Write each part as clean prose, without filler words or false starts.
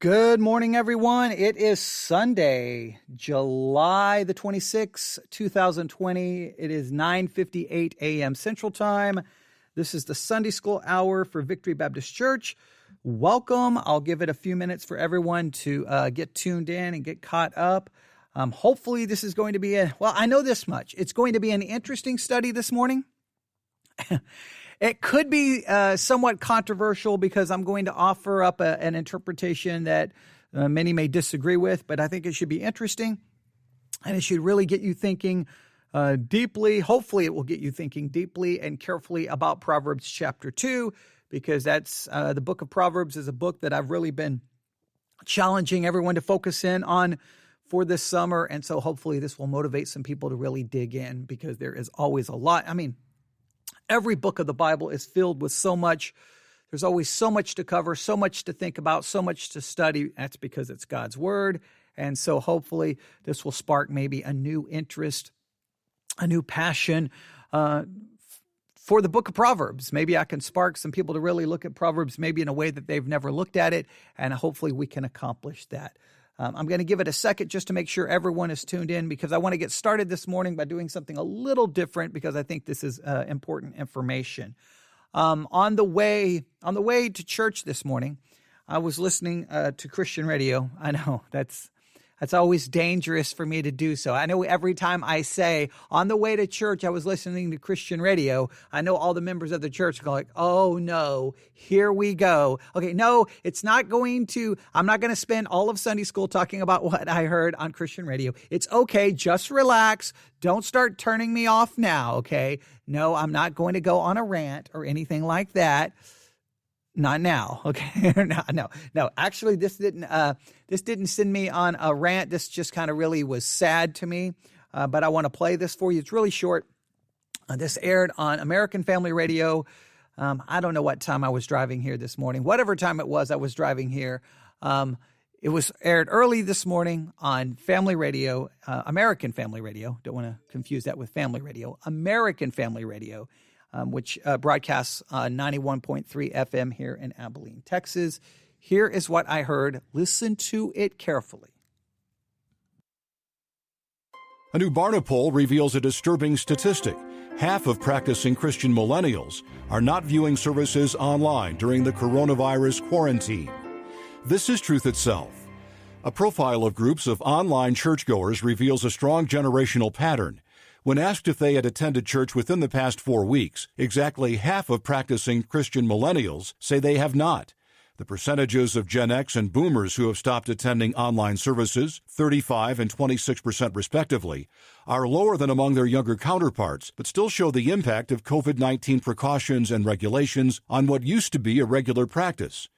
Good morning, everyone. It is Sunday, July the 26th, 2020. It is 9:58 a.m. Central Time. This is the Sunday School Hour for Victory Baptist Church. Welcome. I'll give it a few minutes for everyone to get tuned in and get caught up. Hopefully this is going to be I know this much. It's going to be an interesting study this morning. It could be somewhat controversial because I'm going to offer up an interpretation that many may disagree with, but I think it should be interesting, and it should really get you thinking deeply. Hopefully it will get you thinking deeply and carefully about Proverbs chapter 2, because that's the book of Proverbs is a book that I've really been challenging everyone to focus in on for this summer, and so hopefully this will motivate some people to really dig in, because there is always a lot. Every book of the Bible is filled with so much. There's always so much to cover, so much to think about, so much to study. That's because it's God's word. And so hopefully this will spark maybe a new interest, a new passion for the book of Proverbs. Maybe I can spark some people to really look at Proverbs maybe in a way that they've never looked at it, and hopefully we can accomplish that. I'm going to give it a second just to make sure everyone is tuned in, because I want to get started this morning by doing something a little different, because I think this is important information. On the way to church this morning, I was listening to Christian radio. I know that's always dangerous for me to do so. I know every time I say on the way to church I was listening to Christian radio, I know all the members of the church go like, oh no, here we go. Okay, no, I'm not going to spend all of Sunday school talking about what I heard on Christian radio. It's okay, just relax. Don't start turning me off now, okay? No, I'm not going to go on a rant or anything like that. Not now, okay? No. Actually, this didn't send me on a rant. This just kind of really was sad to me. But I want to play this for you. It's really short. This aired on American Family Radio. I don't know what time I was driving here this morning. Whatever time it was, I was driving here. It was aired early this morning on Family Radio, American Family Radio. Don't want to confuse that with Family Radio. American Family Radio. Which broadcasts 91.3 FM here in Abilene, Texas. Here is what I heard. Listen to it carefully. A new Barna poll reveals a disturbing statistic. Half of practicing Christian millennials are not viewing services online during the coronavirus quarantine. This is truth itself. A profile of groups of online churchgoers reveals a strong generational pattern. When asked if they had attended church within the past 4 weeks, exactly half of practicing Christian millennials say they have not. The percentages of Gen X and Boomers who have stopped attending online services, 35% and 26% respectively, are lower than among their younger counterparts, but still show the impact of COVID-19 precautions and regulations on what used to be a regular practice.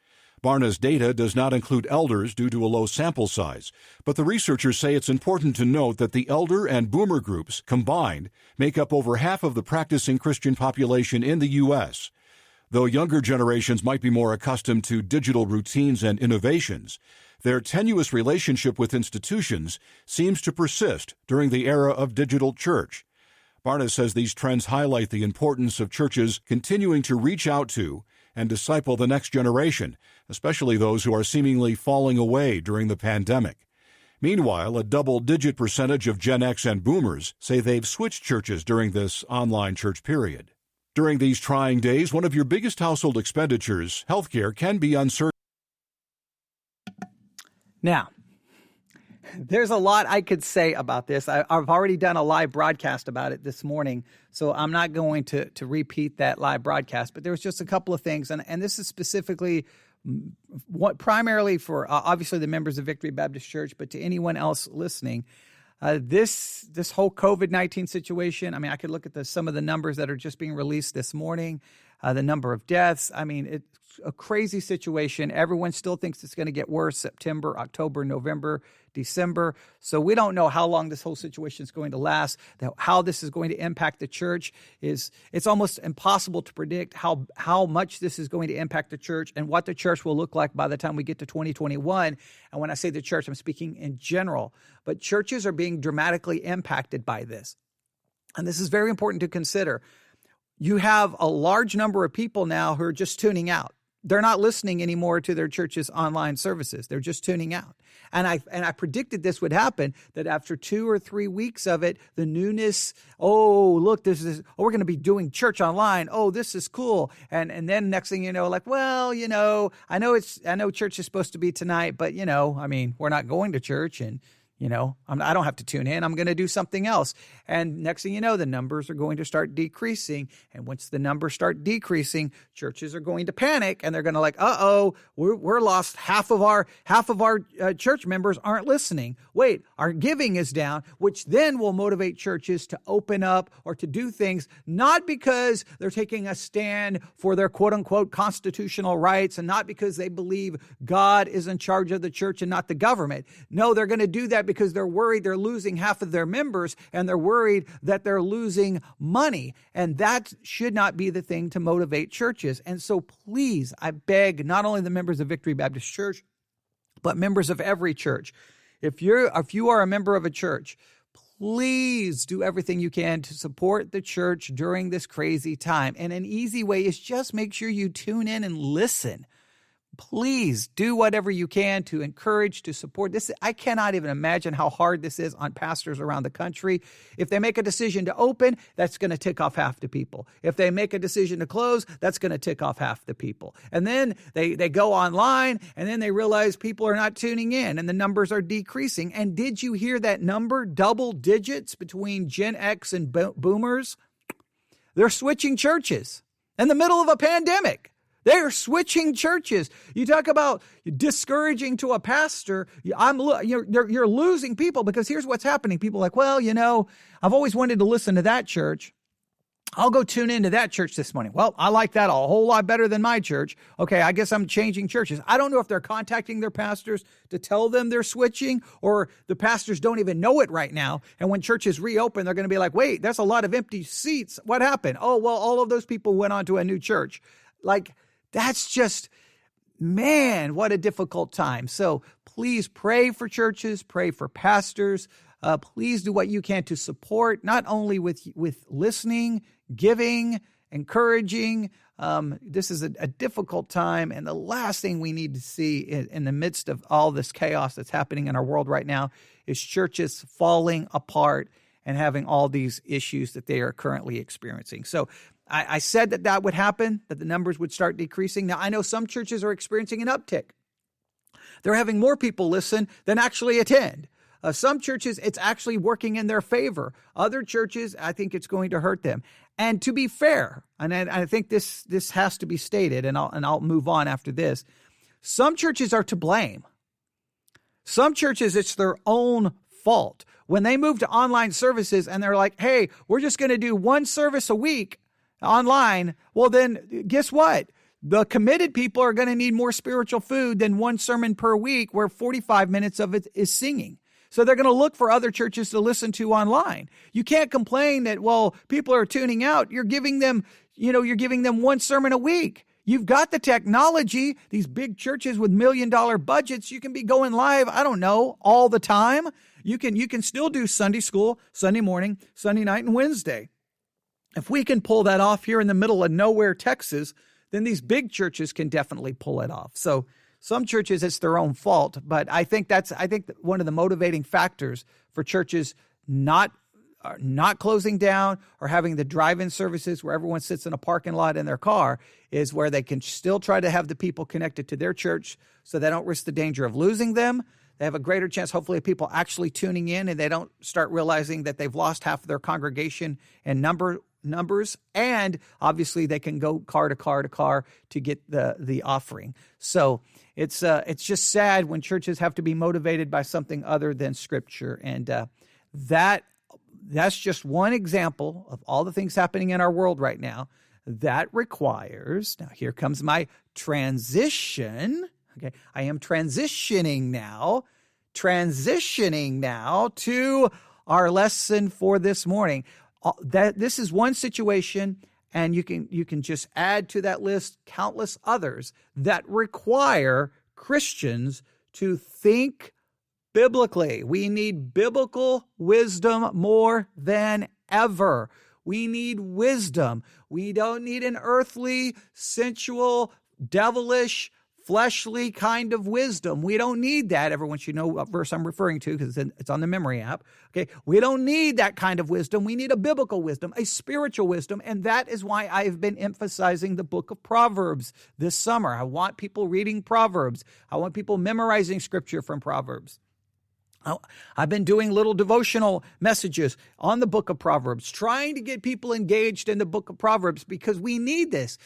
Barna's data does not include elders due to a low sample size, but the researchers say it's important to note that the elder and boomer groups combined make up over half of the practicing Christian population in the U.S. Though younger generations might be more accustomed to digital routines and innovations, their tenuous relationship with institutions seems to persist during the era of digital church. Barna says these trends highlight the importance of churches continuing to reach out to and disciple the next generation, especially those who are seemingly falling away during the pandemic. Meanwhile, a double-digit percentage of Gen X and Boomers say they've switched churches during this online church period. During these trying days, one of your biggest household expenditures, healthcare, can be uncertain. Now, there's a lot I could say about this. I've already done a live broadcast about it this morning, so I'm not going to repeat that live broadcast. But there was just a couple of things, and this is specifically primarily for obviously the members of Victory Baptist Church, but to anyone else listening. This whole COVID-19 situation, I could look at some of the numbers that are just being released this morning, the number of deaths. It's a crazy situation. Everyone still thinks it's going to get worse September, October, November, December. So we don't know how long this whole situation is going to last. How this is going to impact the church it's almost impossible to predict how much this is going to impact the church and what the church will look like by the time we get to 2021. And when I say the church, I'm speaking in general. But churches are being dramatically impacted by this. And this is very important to consider. You have a large number of people now who are just tuning out. they're not listening anymore to their church's online services. They're just tuning out. And I predicted this would happen, that after 2 or 3 weeks of it, the newness, look, we're going to be doing church online. Oh, this is cool. And then next thing you know, like, well, I know church is supposed to be tonight, but we're not going to church, and I don't have to tune in. I'm going to do something else. And next thing you know, the numbers are going to start decreasing. And once the numbers start decreasing, churches are going to panic, and they're going to we're lost. Half of our church members aren't listening. Wait, our giving is down, which then will motivate churches to open up or to do things, not because they're taking a stand for their quote unquote constitutional rights, and not because they believe God is in charge of the church and not the government. No, they're going to do that because they're worried they're losing half of their members, and they're worried that they're losing money. And that should not be the thing to motivate churches. And so please, I beg not only the members of Victory Baptist Church, but members of every church, if you are a member of a church, please do everything you can to support the church during this crazy time. And an easy way is just make sure you tune in and listen. Please do whatever you can to encourage, to support this. I cannot even imagine how hard this is on pastors around the country. If they make a decision to open, that's going to tick off half the people. If they make a decision to close, that's going to tick off half the people. And then they go online, and then they realize people are not tuning in, and the numbers are decreasing. And did you hear that number? Double digits between Gen X and boomers. They're switching churches in the middle of a pandemic. They're switching churches. You talk about discouraging to a pastor. You're losing people, because here's what's happening. People are like, well, I've always wanted to listen to that church. I'll go tune into that church this morning. Well, I like that a whole lot better than my church. Okay, I guess I'm changing churches. I don't know if they're contacting their pastors to tell them they're switching, or the pastors don't even know it right now. And when churches reopen, they're going to be like, wait, that's a lot of empty seats. What happened? Oh, well, all of those people went on to a new church. That's just, man, what a difficult time. So please pray for churches, pray for pastors. Please do what you can to support, not only with listening, giving, encouraging. This is a difficult time, and the last thing we need to see in the midst of all this chaos that's happening in our world right now is churches falling apart and having all these issues that they are currently experiencing. So I said that would happen, that the numbers would start decreasing. Now, I know some churches are experiencing an uptick. They're having more people listen than actually attend. Some churches, it's actually working in their favor. Other churches, I think it's going to hurt them. And to be fair, and I think this has to be stated, and I'll move on after this, some churches are to blame. Some churches, it's their own fault. When they move to online services and they're like, hey, we're just going to do one service a week online, well, then guess what? The committed people are going to need more spiritual food than one sermon per week, where 45 minutes of it is singing. So they're going to look for other churches to listen to online. You can't complain that, well, people are tuning out. You're giving them one sermon a week. You've got the technology, these big churches with $1 million budgets. You can be going live, I don't know, all the time. You can still do Sunday school, Sunday morning, Sunday night, and Wednesday. If we can pull that off here in the middle of nowhere, Texas, then these big churches can definitely pull it off. So some churches, it's their own fault, but I think one of the motivating factors for churches not closing down or having the drive-in services where everyone sits in a parking lot in their car is where they can still try to have the people connected to their church so they don't risk the danger of losing them. They have a greater chance, hopefully, of people actually tuning in, and they don't start realizing that they've lost half of their congregation and numbers, and obviously they can go car to car to get the offering. So it's just sad when churches have to be motivated by something other than Scripture, and that's just one example of all the things happening in our world right now that requires. Now here comes my transition. Okay, I am transitioning now to our lesson for this morning. This is one situation, and you can just add to that list countless others that require Christians to think biblically. We need biblical wisdom more than ever. We need wisdom. We don't need an earthly, sensual, devilish, fleshly kind of wisdom. We don't need that. Everyone should know what verse I'm referring to because it's on the memory app. Okay, we don't need that kind of wisdom. We need a biblical wisdom, a spiritual wisdom, and that is why I've been emphasizing the book of Proverbs this summer. I want people reading Proverbs. I want people memorizing scripture from Proverbs. I've been doing little devotional messages on the book of Proverbs, trying to get people engaged in the book of Proverbs because we need this.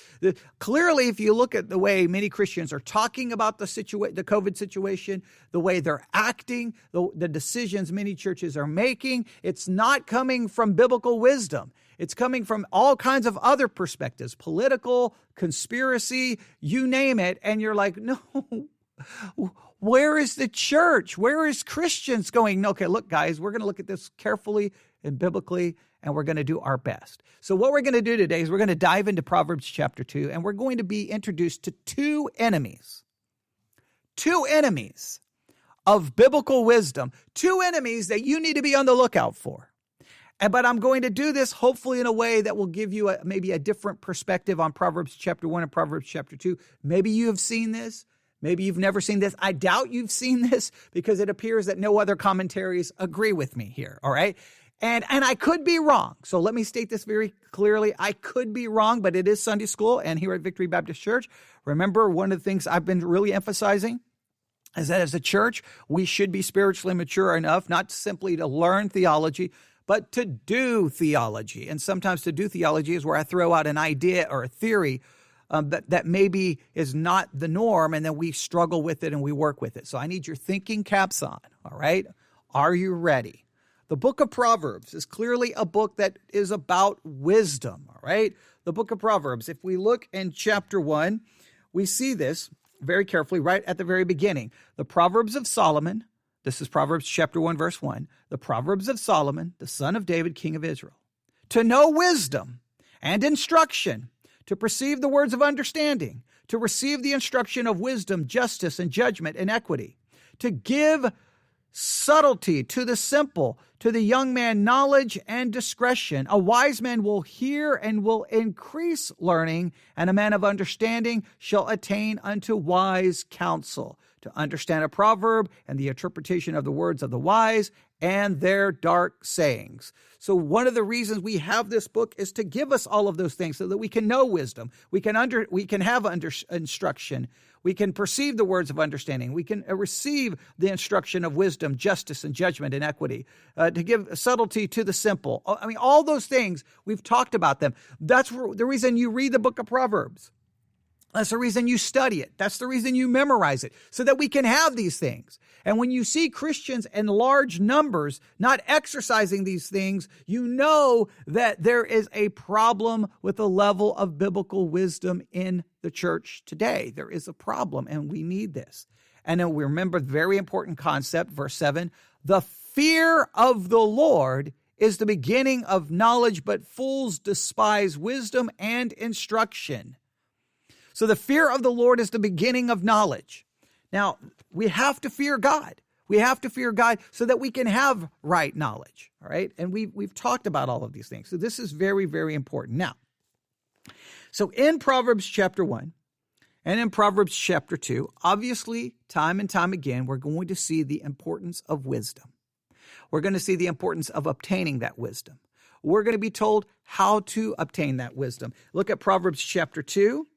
Clearly, if you look at the way many Christians are talking about the COVID situation, the way they're acting, the decisions many churches are making, it's not coming from biblical wisdom. It's coming from all kinds of other perspectives, political, conspiracy, you name it. And you're like, no. Where is the church? Where is Christians going? Okay, look, guys, we're going to look at this carefully and biblically, and we're going to do our best. So what we're going to do today is we're going to dive into Proverbs chapter 2, and we're going to be introduced to two enemies of biblical wisdom, two enemies that you need to be on the lookout for. But I'm going to do this hopefully in a way that will give you maybe a different perspective on Proverbs chapter 1 and Proverbs chapter 2. Maybe you have seen this. Maybe you've never seen this. I doubt you've seen this because it appears that no other commentaries agree with me here, all right? And I could be wrong. So let me state this very clearly. I could be wrong, but it is Sunday school and here at Victory Baptist Church. Remember, one of the things I've been really emphasizing is that as a church, we should be spiritually mature enough, not simply to learn theology, but to do theology. And sometimes to do theology is where I throw out an idea or a theory that maybe is not the norm, and then we struggle with it and we work with it. So I need your thinking caps on, all right? Are you ready? The book of Proverbs is clearly a book that is about wisdom, all right? The book of Proverbs, if we look in chapter 1, we see this very carefully right at the very beginning. The Proverbs of Solomon, this is Proverbs chapter 1, verse 1, the Proverbs of Solomon, the son of David, king of Israel, to know wisdom and instruction, to perceive the words of understanding, to receive the instruction of wisdom, justice, and judgment, and equity, to give subtlety to the simple, to the young man knowledge and discretion. A wise man will hear and will increase learning, and a man of understanding shall attain unto wise counsel. To understand a proverb and the interpretation of the words of the wise and their dark sayings. So one of the reasons we have this book is to give us all of those things so that we can know wisdom. We can have instruction. We can perceive the words of understanding. We can receive the instruction of wisdom, justice, and judgment and equity. To give subtlety to the simple. I mean, all those things, we've talked about them. That's the reason you read the book of Proverbs. That's the reason you study it. That's the reason you memorize it, so that we can have these things. And when you see Christians in large numbers not exercising these things, you know that there is a problem with the level of biblical wisdom in the church today. There is a problem, and we need this. And then we remember the very important concept, verse 7, the fear of the Lord is the beginning of knowledge, but fools despise wisdom and instruction. So the fear of the Lord is the beginning of knowledge. Now, we have to fear God. We have to fear God so that we can have right knowledge, all right? And we've talked about all of these things. So this is very, very important. Now, so in Proverbs chapter 1 and in Proverbs chapter 2, obviously, time and time again, we're going to see the importance of wisdom. We're going to see the importance of obtaining that wisdom. We're going to be told how to obtain that wisdom. Look at Proverbs chapter 2.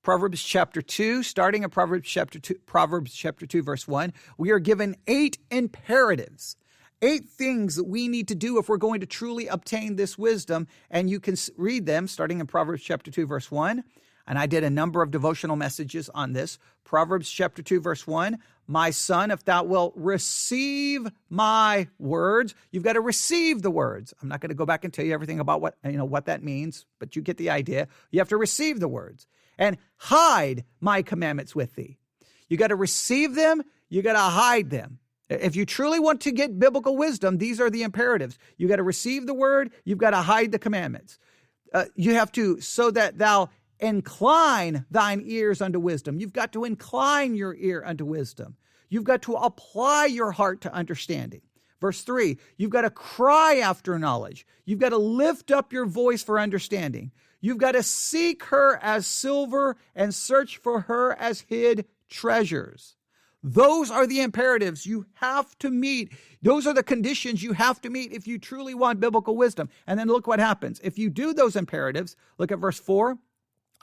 Proverbs chapter 2, starting at Proverbs chapter 2, verse 1, we are given 8 imperatives, 8 things that we need to do if we're going to truly obtain this wisdom. And you can read them starting in Proverbs chapter 2, verse 1. And I did a number of devotional messages on this. Proverbs chapter 2, verse 1, my son, if thou wilt receive my words, you've got to receive the words. I'm not going to go back and tell you everything about what that means, but you get the idea. You have to receive the words. And hide my commandments with thee. You got to receive them. You got to hide them. If you truly want to get biblical wisdom, these are the imperatives. You got to receive the word. You've got to hide the commandments. You have to, so that thou incline thine ears unto wisdom. You've got to incline your ear unto wisdom. You've got to apply your heart to understanding. Verse 3, you've got to cry after knowledge. You've got to lift up your voice for understanding. You've got to seek her as silver and search for her as hid treasures. Those are the imperatives you have to meet. Those are the conditions you have to meet if you truly want biblical wisdom. And then look what happens. If you do those imperatives, look at verse 4,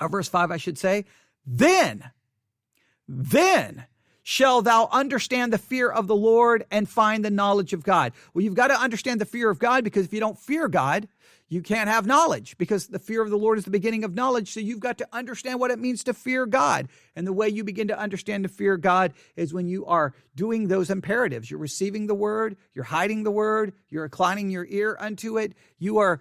or verse 5, I should say, then shall thou understand the fear of the Lord and find the knowledge of God. Well, you've got to understand the fear of God, because if you don't fear God, you can't have knowledge, because the fear of the Lord is the beginning of knowledge. So you've got to understand what it means to fear God. And the way you begin to understand to fear God is when you are doing those imperatives. You're receiving the word, you're hiding the word, you're inclining your ear unto it. You are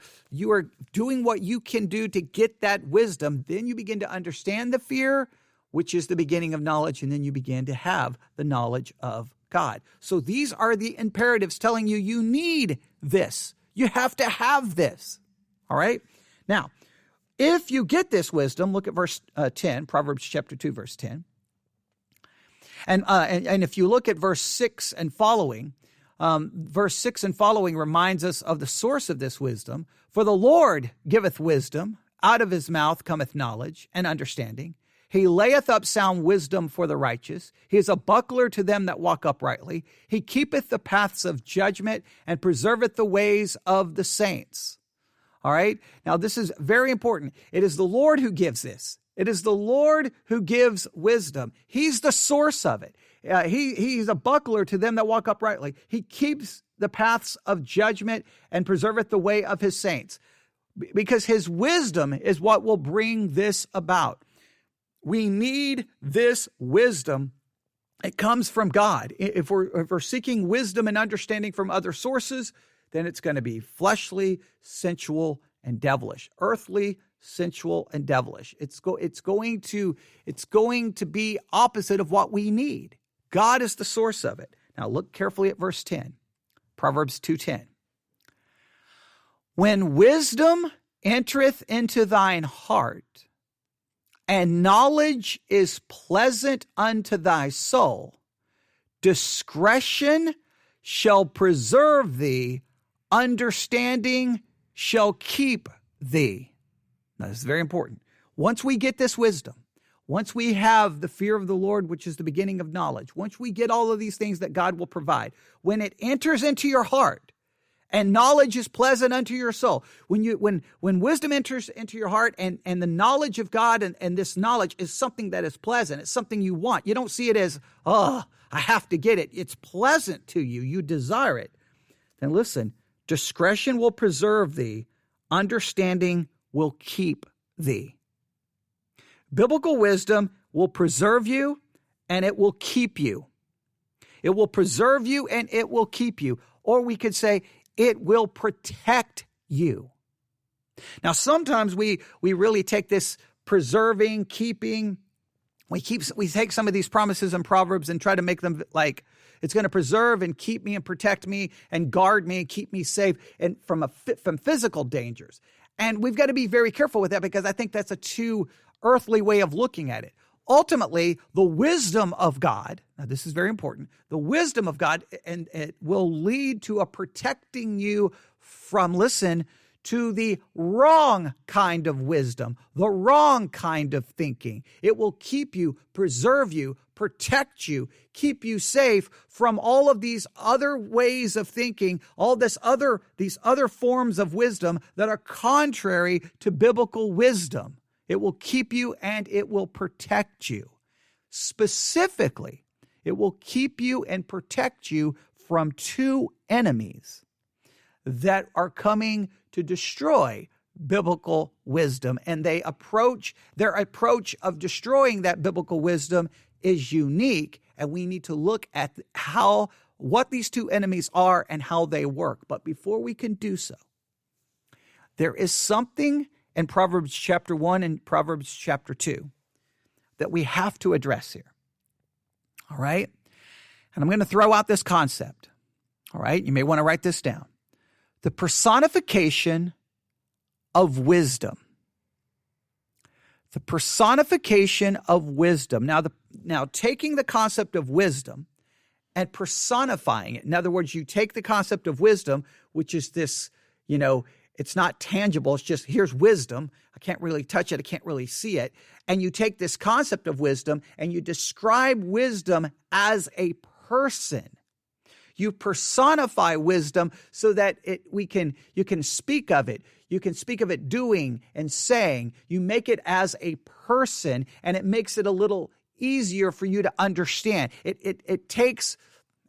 doing what you can do to get that wisdom. Then you begin to understand the fear, which is the beginning of knowledge, and then you begin to have the knowledge of God. So these are the imperatives telling you you need this. You have to have this, all right? Now, if you get this wisdom, look at verse 10, Proverbs chapter 2, verse 10. And if you look at verse 6 and following, reminds us of the source of this wisdom. For the Lord giveth wisdom, out of his mouth cometh knowledge and understanding. He layeth up sound wisdom for the righteous. He is a buckler to them that walk uprightly. He keepeth the paths of judgment and preserveth the ways of the saints. All right. Now, this is very important. It is the Lord who gives this. It is the Lord who gives wisdom. He's the source of it. He's a buckler to them that walk uprightly. He keeps the paths of judgment and preserveth the way of his saints, because his wisdom is what will bring this about. We need this wisdom. It comes from God. If we're seeking wisdom and understanding from other sources, then it's going to be fleshly, sensual, and devilish. Earthly, sensual, and devilish. It's going to be opposite of what we need. God is the source of it. Now look carefully at verse 10. Proverbs 2:10. When wisdom entereth into thine heart, and knowledge is pleasant unto thy soul, discretion shall preserve thee, understanding shall keep thee. Now, this is very important. Once we get this wisdom, once we have the fear of the Lord, which is the beginning of knowledge, once we get all of these things that God will provide, when it enters into your heart, and knowledge is pleasant unto your soul. When wisdom enters into your heart, and the knowledge of God, and this knowledge is something that is pleasant, it's something you want. You don't see it as, I have to get it. It's pleasant to you. You desire it. Then listen, discretion will preserve thee. Understanding will keep thee. Biblical wisdom will preserve you, and it will keep you. It will preserve you, and it will keep you. Or we could say, it will protect you. Now, sometimes we really take this preserving, keeping, we take some of these promises in Proverbs and try to make them like it's going to preserve and keep me and protect me and guard me and keep me safe and from physical dangers. And we've got to be very careful with that, because I think that's a too earthly way of looking at it. Ultimately, the wisdom of God, now this is very important, the wisdom of God, and it will lead to a protecting you from, listen, to the wrong kind of wisdom, the wrong kind of thinking. It will keep you, preserve you, protect you, keep you safe from all of these other ways of thinking, all these other forms of wisdom that are contrary to biblical wisdom. It will keep you and it will protect you. Specifically, it will keep you and protect you from two enemies that are coming to destroy biblical wisdom. And their approach of destroying that biblical wisdom is unique. And we need to look at what these two enemies are and how they work. But before we can do so, there is something in Proverbs chapter 1 and Proverbs chapter 2 that we have to address here. All right? And I'm going to throw out this concept. All right? You may want to write this down. The personification of wisdom. The personification of wisdom. Now taking the concept of wisdom and personifying it. In other words, you take the concept of wisdom, which is this, It's not tangible. It's just, here's wisdom. I can't really touch it. I can't really see it. And you take this concept of wisdom and you describe wisdom as a person. You personify wisdom so that you can speak of it. You can speak of it doing and saying. You make it as a person, and it makes it a little easier for you to understand. It takes,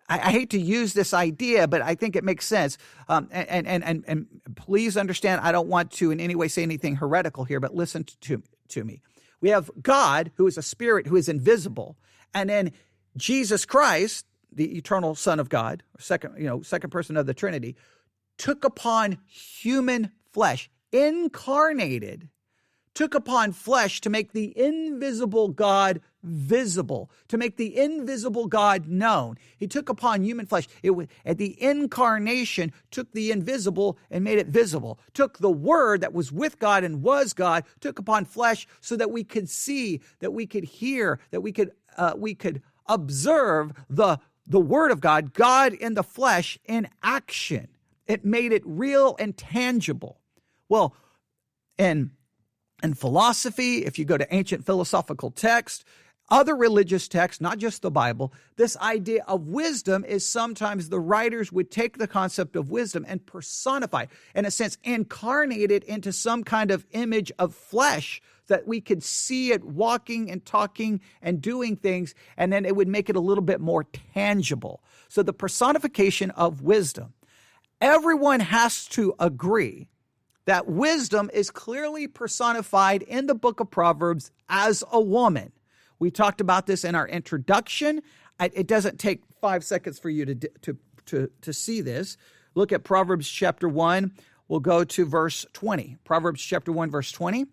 I hate to use this idea, but I think it makes sense. And please understand, I don't want to in any way say anything heretical here, but listen to me. We have God, who is a spirit, who is invisible, and then Jesus Christ, the eternal Son of God, second person of the Trinity, took upon human flesh, incarnated, took upon flesh to make the invisible God visible, to make the invisible God known. He took upon human flesh. At the incarnation, took the invisible and made it visible, took the Word that was with God and was God, took upon flesh so that we could see, that we could hear, that we could observe the Word of God, God in the flesh in action. It made it real and tangible. Well, in philosophy, if you go to ancient philosophical texts, other religious texts, not just the Bible, this idea of wisdom is sometimes the writers would take the concept of wisdom and personify, in a sense, incarnate it into some kind of image of flesh that we could see it walking and talking and doing things, and then it would make it a little bit more tangible. So the personification of wisdom. Everyone has to agree that wisdom is clearly personified in the book of Proverbs as a woman. We talked about this in our introduction. It doesn't take 5 seconds for you to see this. Look at Proverbs chapter 1. We'll go to verse 20. Proverbs chapter 1, verse 20.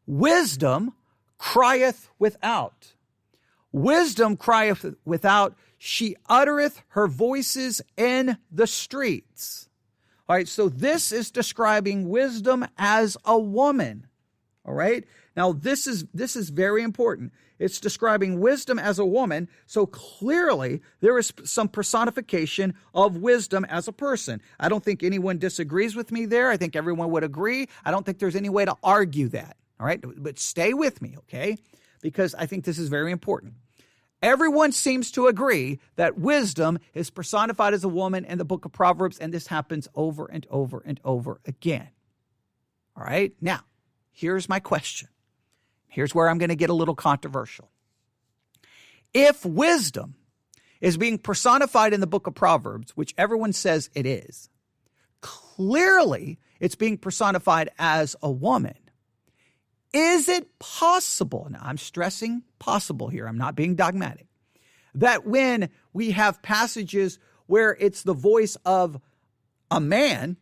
Wisdom crieth without. Wisdom crieth without. She uttereth her voices in the streets. All right, so this is describing wisdom as a woman. All right, now this is very important. It's describing wisdom as a woman, so clearly there is some personification of wisdom as a person. I don't think anyone disagrees with me there. I think everyone would agree. I don't think there's any way to argue that. All right, but stay with me, okay? Because I think this is very important. Everyone seems to agree that wisdom is personified as a woman in the book of Proverbs, and this happens over and over and over again. All right, now, here's my question. Here's where I'm going to get a little controversial. If wisdom is being personified in the book of Proverbs, which everyone says it is, clearly it's being personified as a woman. Is it possible, now I'm stressing possible here, I'm not being dogmatic, that when we have passages where it's the voice of a man,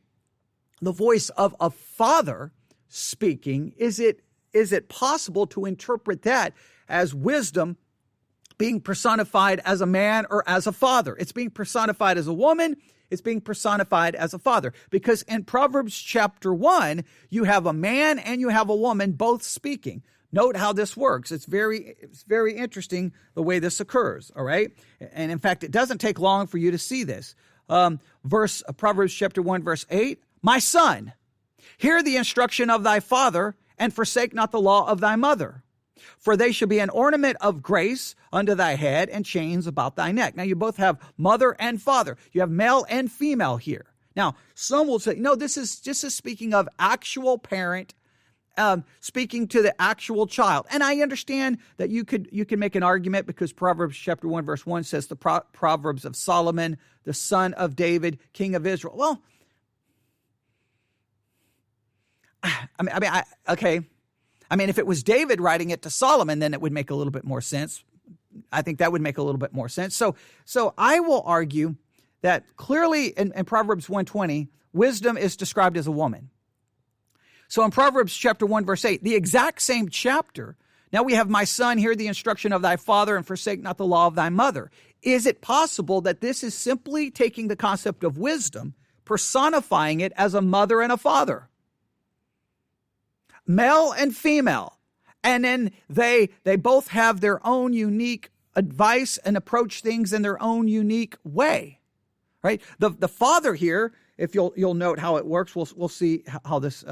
the voice of a father speaking, is it possible to interpret that as wisdom being personified as a man or as a father? It's being personified as a woman. It's being personified as a father. Because in Proverbs chapter 1, you have a man and you have a woman both speaking. Note how this works. It's very interesting the way this occurs, all right? And in fact, it doesn't take long for you to see this. Proverbs chapter 1, verse 8, my son, hear the instruction of thy father, and forsake not the law of thy mother. For they shall be an ornament of grace unto thy head and chains about thy neck. Now, you both have mother and father. You have male and female here. Now, some will say, no, this is speaking of actual parent, speaking to the actual child. And I understand that you could make an argument because Proverbs chapter 1, verse 1 says the Proverbs of Solomon, the son of David, king of Israel. Well, okay. I mean, if it was David writing it to Solomon, then it would make a little bit more sense. I think that would make a little bit more sense. So I will argue that clearly in Proverbs 1:20, wisdom is described as a woman. So in Proverbs chapter 1, verse 8, the exact same chapter, now we have, my son, hear the instruction of thy father and forsake not the law of thy mother. Is it possible that this is simply taking the concept of wisdom, personifying it as a mother and a father? Male and female. And then they both have their own unique advice and approach things in their own unique way, right? The father here if you'll note how it works, we'll see how this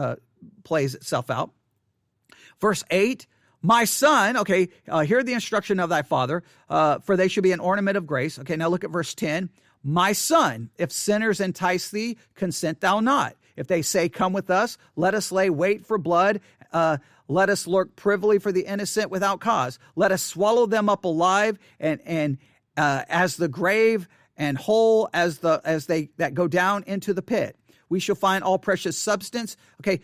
plays itself out. Verse 8, my son, okay, hear the instruction of thy father, for they should be an ornament of grace. Okay, now look at verse 10. My son, if sinners entice thee, consent thou not. If they say, come with us, let us lay wait for blood, let us lurk privily for the innocent without cause. Let us swallow them up alive, and as the grave, and whole as they that go down into the pit. We shall find all precious substance. Okay,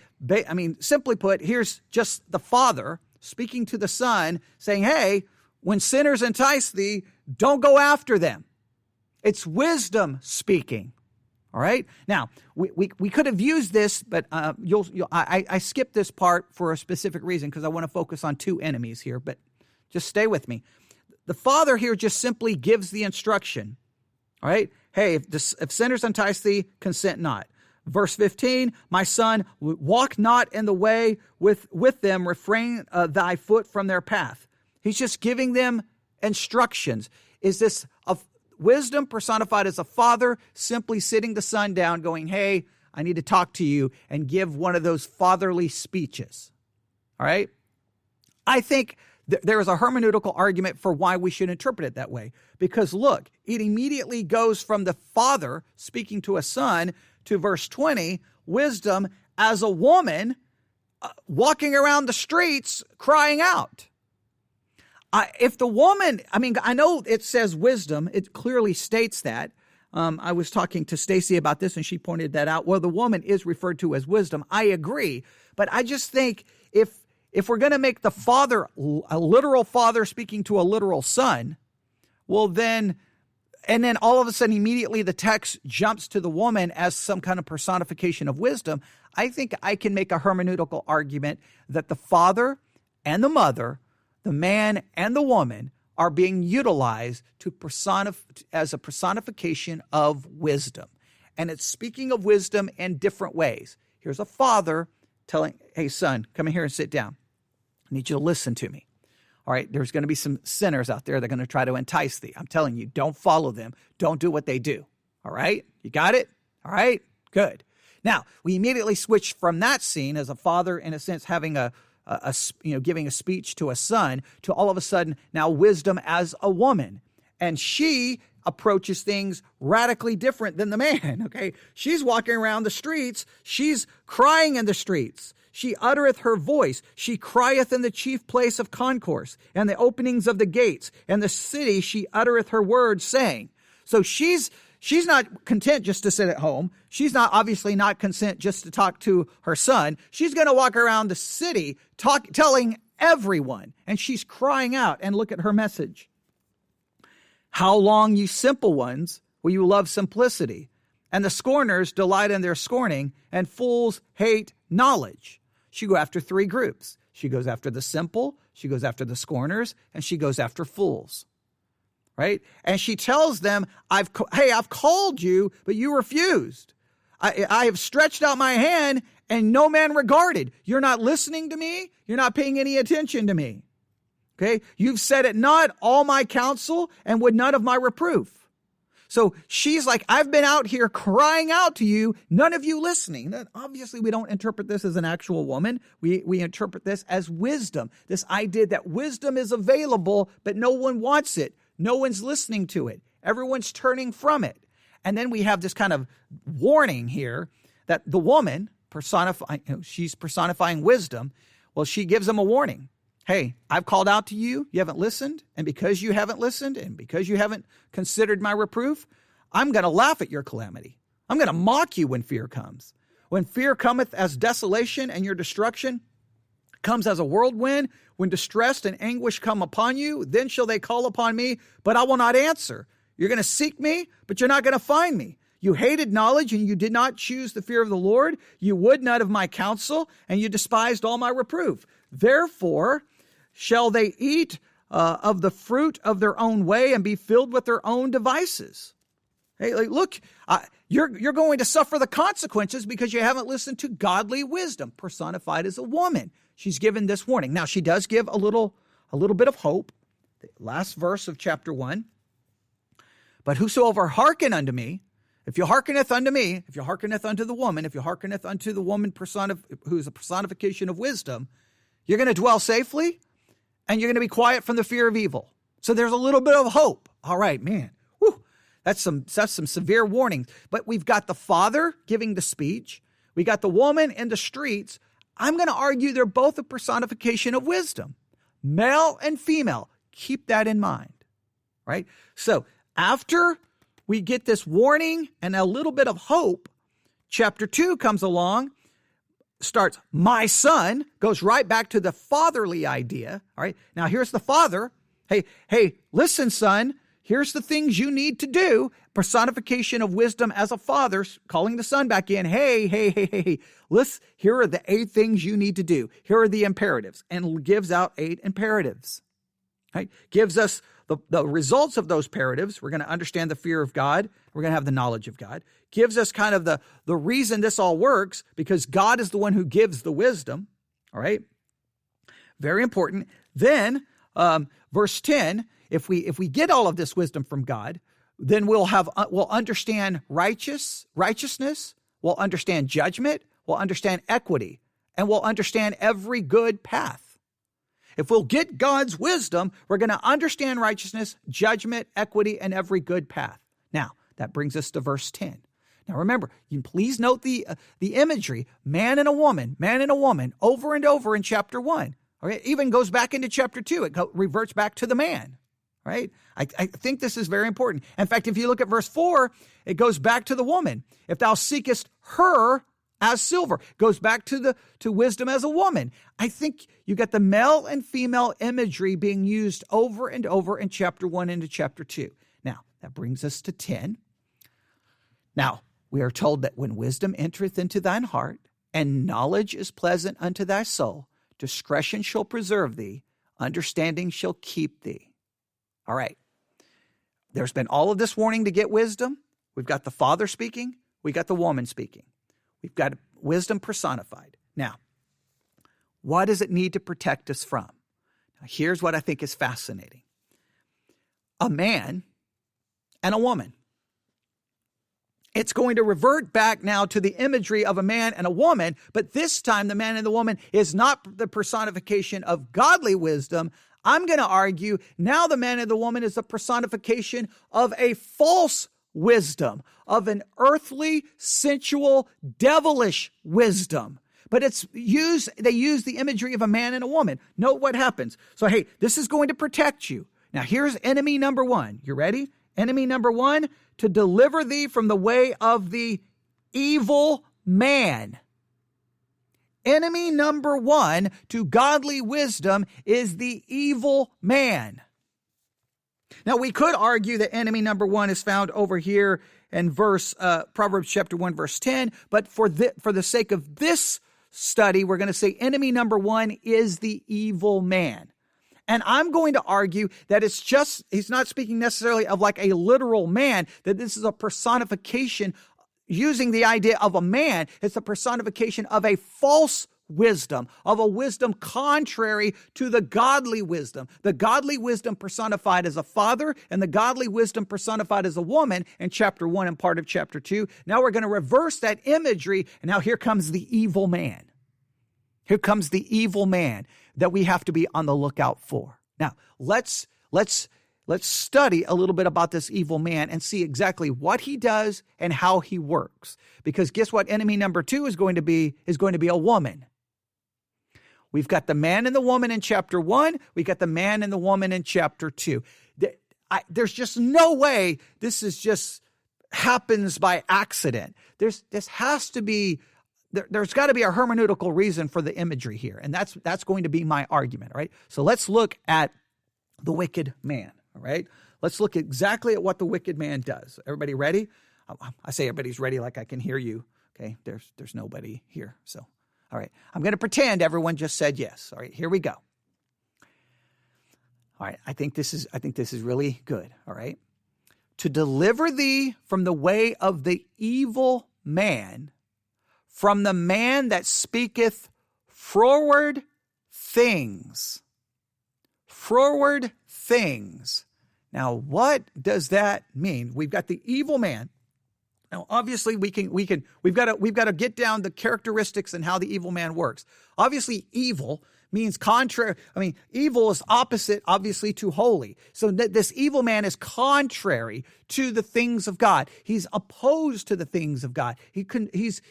simply put, here's just the father speaking to the son, saying, hey, when sinners entice thee, don't go after them. It's wisdom speaking. All right. Now we could have used this, but I skipped this part for a specific reason because I want to focus on two enemies here. But just stay with me. The father here just simply gives the instruction. All right. Hey, if sinners entice thee, consent not. Verse 15, my son, walk not in the way with them, refrain thy foot from their path. He's just giving them instructions. Is this wisdom personified as a father simply sitting the son down going, hey, I need to talk to you, and give one of those fatherly speeches? All right. I think there is a hermeneutical argument for why we should interpret it that way. Because look, it immediately goes from the father speaking to a son to verse 20, wisdom as a woman walking around the streets crying out. If the woman, I know it says wisdom, it clearly states that. I was talking to Stacy about this and she pointed that out. Well, the woman is referred to as wisdom. I agree. But I just think if we're going to make the father a literal father speaking to a literal son, well then all of a sudden immediately the text jumps to the woman as some kind of personification of wisdom, I think I can make a hermeneutical argument that the father and the mother, the man and the woman, are being utilized as a personification of wisdom. And it's speaking of wisdom in different ways. Here's a father telling, hey, son, come in here and sit down. I need you to listen to me. All right, there's going to be some sinners out there that are going to try to entice thee. I'm telling you, don't follow them. Don't do what they do. All right, you got it? All right, good. Now, we immediately switch from that scene as a father, in a sense, having giving a speech to a son, to all of a sudden now wisdom as a woman. And she approaches things radically different than the man, okay? She's walking around the streets. She's crying in the streets. She uttereth her voice. She crieth in the chief place of concourse, and the openings of the gates, and the city she uttereth her words, saying. So she's not content just to sit at home. She's obviously not content just to talk to her son. She's going to walk around the city telling everyone, and she's crying out. And look at her message. How long, you simple ones, will you love simplicity? And the scorners delight in their scorning, and fools hate knowledge. She goes after three groups. She goes after the simple, she goes after the scorners, and she goes after fools. Right? And she tells them, I've called you, but you refused. I have stretched out my hand, and no man regarded. You're not listening to me. You're not paying any attention to me. Okay? You've said it not all my counsel, and would none of my reproof. So she's like, I've been out here crying out to you, none of you listening. Obviously, we don't interpret this as an actual woman. We interpret this as wisdom. This idea that wisdom is available, but no one wants it. No one's listening to it. Everyone's turning from it. And then we have this kind of warning here that the woman, she's personifying wisdom. Well, she gives them a warning. Hey, I've called out to you. You haven't listened. And because you haven't listened and because you haven't considered my reproof, I'm going to laugh at your calamity. I'm going to mock you when fear comes. When fear cometh as desolation, and your destruction comes as a whirlwind, when distress and anguish come upon you, then shall they call upon me, but I will not answer. You're going to seek me, but you're not going to find me. You hated knowledge, and you did not choose the fear of the Lord. You would not of my counsel, and you despised all my reproof. Therefore shall they eat of the fruit of their own way, and be filled with their own devices. Hey, look, you're going to suffer the consequences because you haven't listened to godly wisdom, personified as a woman. She's given this warning. Now, she does give a little bit of hope. The last verse of chapter 1. But whosoever hearken unto me, If you hearkeneth unto me, if you hearkeneth unto the woman, if you hearkeneth unto the woman who is a personification of wisdom, you're going to dwell safely and you're going to be quiet from the fear of evil. So there's a little bit of hope. All right, man. Whew, that's some severe warnings. But we've got the father giving the speech. We got the woman in the streets. I'm going to argue they're both a personification of wisdom. Male and female. Keep that in mind, right? So after we get this warning and a little bit of hope, chapter 2 comes along, starts, my son, goes right back to the fatherly idea. All right. Now here's the father. Hey, listen, son, here's the things you need to do. Personification of wisdom as a father, calling the son back in. Hey. Listen, here are the 8 things you need to do. Here are the imperatives, and gives out 8 imperatives. Right? Gives us the results of those imperatives. We're going to understand the fear of God. We're going to have the knowledge of God. Gives us kind of the reason this all works, because God is the one who gives the wisdom. All right. Very important. Then, verse 10, if we get all of this wisdom from God, then we'll understand righteousness. We'll understand judgment. We'll understand equity, and we'll understand every good path. If we'll get God's wisdom, we're going to understand righteousness, judgment, equity, and every good path. Now, that brings us to verse 10. Now, remember, please note the imagery, man and a woman, over and over in chapter 1. Okay, it even goes back into chapter 2. It reverts back to the man, right? I think this is very important. In fact, if you look at verse 4, it goes back to the woman. If thou seekest her as silver, goes back to wisdom as a woman. I think you got the male and female imagery being used over and over in chapter 1 into chapter 2. Now, that brings us to 10. Now, we are told that when wisdom entereth into thine heart, and knowledge is pleasant unto thy soul, discretion shall preserve thee, understanding shall keep thee. All right. There's been all of this warning to get wisdom. We've got the father speaking. We got the woman speaking. We've got wisdom personified. Now, what does it need to protect us from? Now, here's what I think is fascinating. A man and a woman. It's going to revert back now to the imagery of a man and a woman, but this time the man and the woman is not the personification of godly wisdom. I'm going to argue now the man and the woman is the personification of a false wisdom, of an earthly, sensual, devilish wisdom. But they use the imagery of a man and a woman. Note what happens. So, hey, this is going to protect you. Now, here's enemy number 1. You ready? Enemy number 1, to deliver thee from the way of the evil man. Enemy number 1 to godly wisdom is the evil man. Now, we could argue that enemy number 1 is found over here in Proverbs chapter 1, verse 10, but for the sake of this study, we're going to say enemy number 1 is the evil man. And I'm going to argue that he's not speaking necessarily of like a literal man, that this is a personification using the idea of a man. It's a personification of a false wisdom, of a wisdom contrary to the godly wisdom. The godly wisdom personified as a father and the godly wisdom personified as a woman in chapter 1 and part of chapter 2. Now we're going to reverse that imagery, and now here comes the evil man. Here comes the evil man that we have to be on the lookout for. Now, let's study a little bit about this evil man and see exactly what he does and how he works. Because guess what? Enemy number 2 is going to be a woman. We've got the man and the woman in chapter 1. We got the man and the woman in chapter 2. There's just no way this is just happens by accident. There's got to be a hermeneutical reason for the imagery here. And that's going to be my argument, all right? So let's look at the wicked man, all right? Let's look exactly at what the wicked man does. Everybody ready? I say everybody's ready like I can hear you, okay? There's nobody here, so. All right, I'm going to pretend everyone just said yes. All right, here we go. All right, I think this is really good. All right. To deliver thee from the way of the evil man, from the man that speaketh froward things. Froward things. Now, what does that mean? We've got the evil man Now, obviously, we've got to get down the characteristics and how the evil man works. Obviously, evil means contrary. I mean, evil is opposite, obviously, to holy. So this evil man is contrary to the things of God. He's opposed to the things of God. It's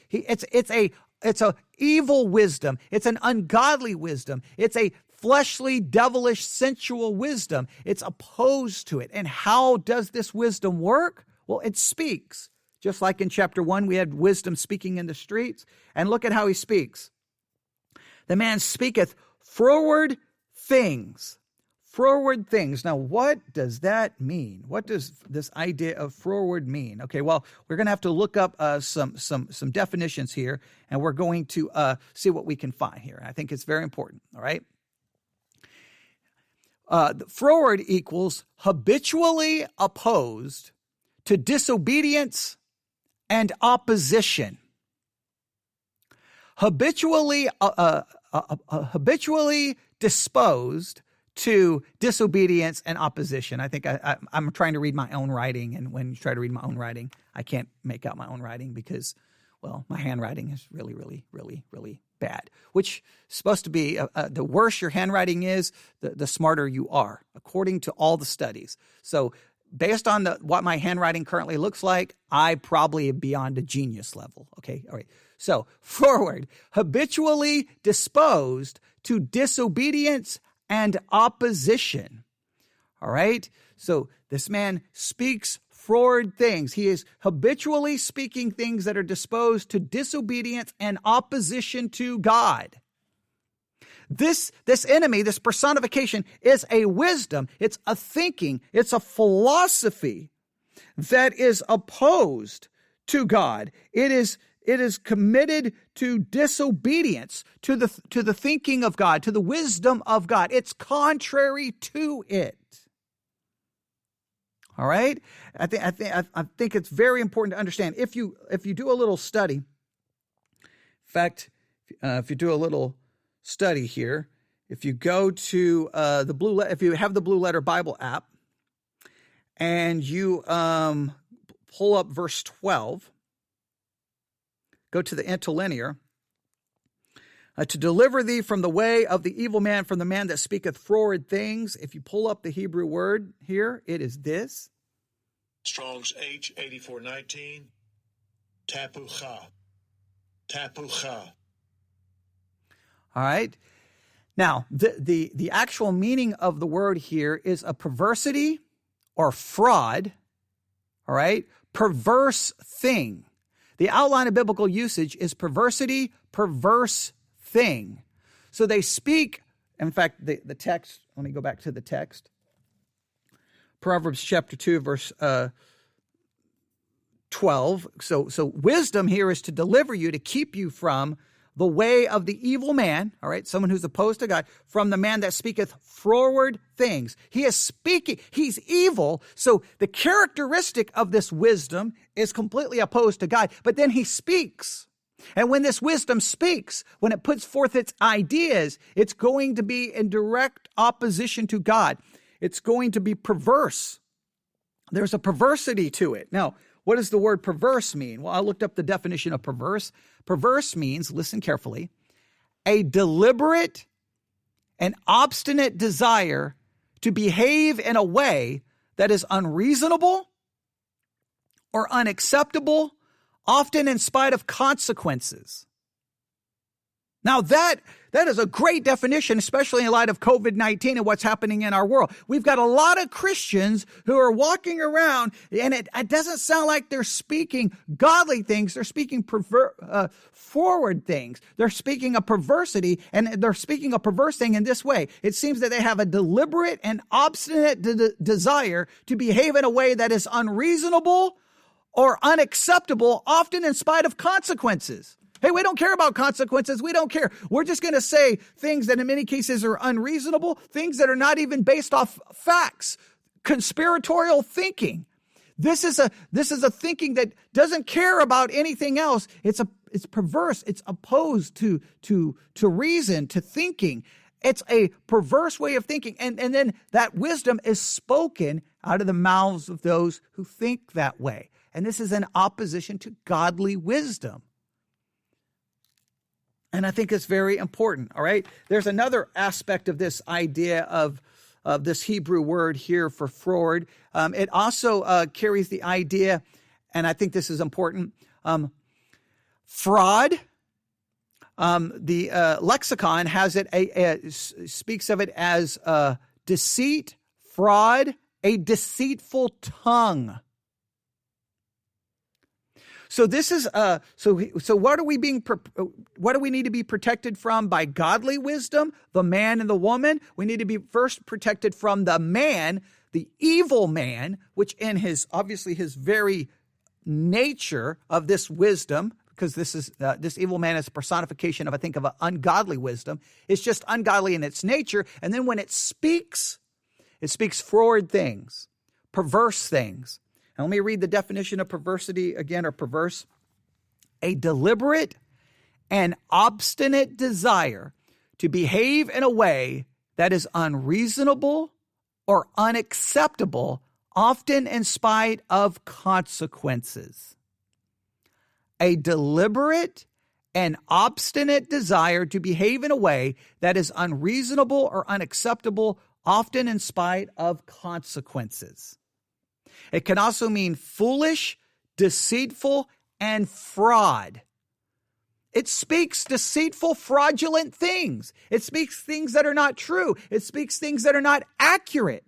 a evil wisdom. It's an ungodly wisdom. It's a fleshly, devilish, sensual wisdom. It's opposed to it. And how does this wisdom work? Well, it speaks. Just like in chapter 1, we had wisdom speaking in the streets. And look at how he speaks. The man speaketh froward things. Froward things. Now, what does that mean? What does this idea of froward mean? Okay, well, we're going to have to look up some definitions here, and we're going to see what we can find here. I think it's very important, all right? Froward equals habitually opposed to disobedience and opposition. Habitually disposed to disobedience and opposition. I think I'm trying to read my own writing, and when you try to read my own writing, I can't make out my own writing because, well, my handwriting is really, really, really, really bad, which is supposed to be the worse your handwriting is, the smarter you are, according to all the studies. So based on what my handwriting currently looks like, I probably am beyond a genius level. Okay, all right. So forward, habitually disposed to disobedience and opposition. All right. So this man speaks froward things. He is habitually speaking things that are disposed to disobedience and opposition to God. This enemy, this personification, is a wisdom. It's a thinking. It's a philosophy that is opposed to God. It is committed to disobedience, to the thinking of God, to the wisdom of God. It's contrary to it. All right? I think it's very important to understand. If you do a little study, in fact, if you do a little study here, if you go to if you have the Blue Letter Bible app, and you pull up verse 12, go to the interlinear, to deliver thee from the way of the evil man, from the man that speaketh froward things. If you pull up the Hebrew word here, it is this. Strong's H8419, tapucha. Tapucha. All right. Now, the actual meaning of the word here is a perversity or fraud. All right. Perverse thing. The outline of biblical usage is perversity, perverse thing. So they speak, in fact, the text, let me go back to the text. Proverbs chapter 2, verse 12. So wisdom here is to deliver you, to keep you from the way of the evil man, all right, someone who's opposed to God, from the man that speaketh froward things. He is speaking, he's evil, so the characteristic of this wisdom is completely opposed to God, but then he speaks. And when this wisdom speaks, when it puts forth its ideas, it's going to be in direct opposition to God. It's going to be perverse. There's a perversity to it. Now, what does the word perverse mean? Well, I looked up the definition of perverse. Perverse means, listen carefully, a deliberate and obstinate desire to behave in a way that is unreasonable or unacceptable, often in spite of consequences. Now that is a great definition, especially in light of COVID-19 and what's happening in our world. We've got a lot of Christians who are walking around, and it doesn't sound like they're speaking godly things. They're speaking forward things. They're speaking a perversity, and they're speaking a perverse thing in this way. It seems that they have a deliberate and obstinate desire to behave in a way that is unreasonable or unacceptable, often in spite of consequences. Hey, we don't care about consequences. We don't care. We're just going to say things that in many cases are unreasonable, things that are not even based off facts, conspiratorial thinking. This is a thinking that doesn't care about anything else. It's perverse. It's opposed to reason, to thinking. It's a perverse way of thinking. And then that wisdom is spoken out of the mouths of those who think that way. and this is in opposition to godly wisdom. And I think it's very important, all right? There's another aspect of this idea of this Hebrew word here for froward. It also carries the idea, and I think this is important, fraud. The lexicon has it, speaks of it as deceit, fraud, a deceitful tongue. So this is so what are we what do we need to be protected from by godly wisdom, the man and the woman? We need to be first protected from the man, the evil man, which in his very nature of this wisdom, because this evil man is a personification of, I think, of an ungodly wisdom. It's just ungodly in its nature, and then when it speaks froward things, perverse things. Now, let me read the definition of perversity again, or perverse. A deliberate and obstinate desire to behave in a way that is unreasonable or unacceptable, often in spite of consequences. A deliberate and obstinate desire to behave in a way that is unreasonable or unacceptable, often in spite of consequences. It can also mean foolish, deceitful, and fraud. It speaks deceitful, fraudulent things. It speaks things that are not true. It speaks things that are not accurate.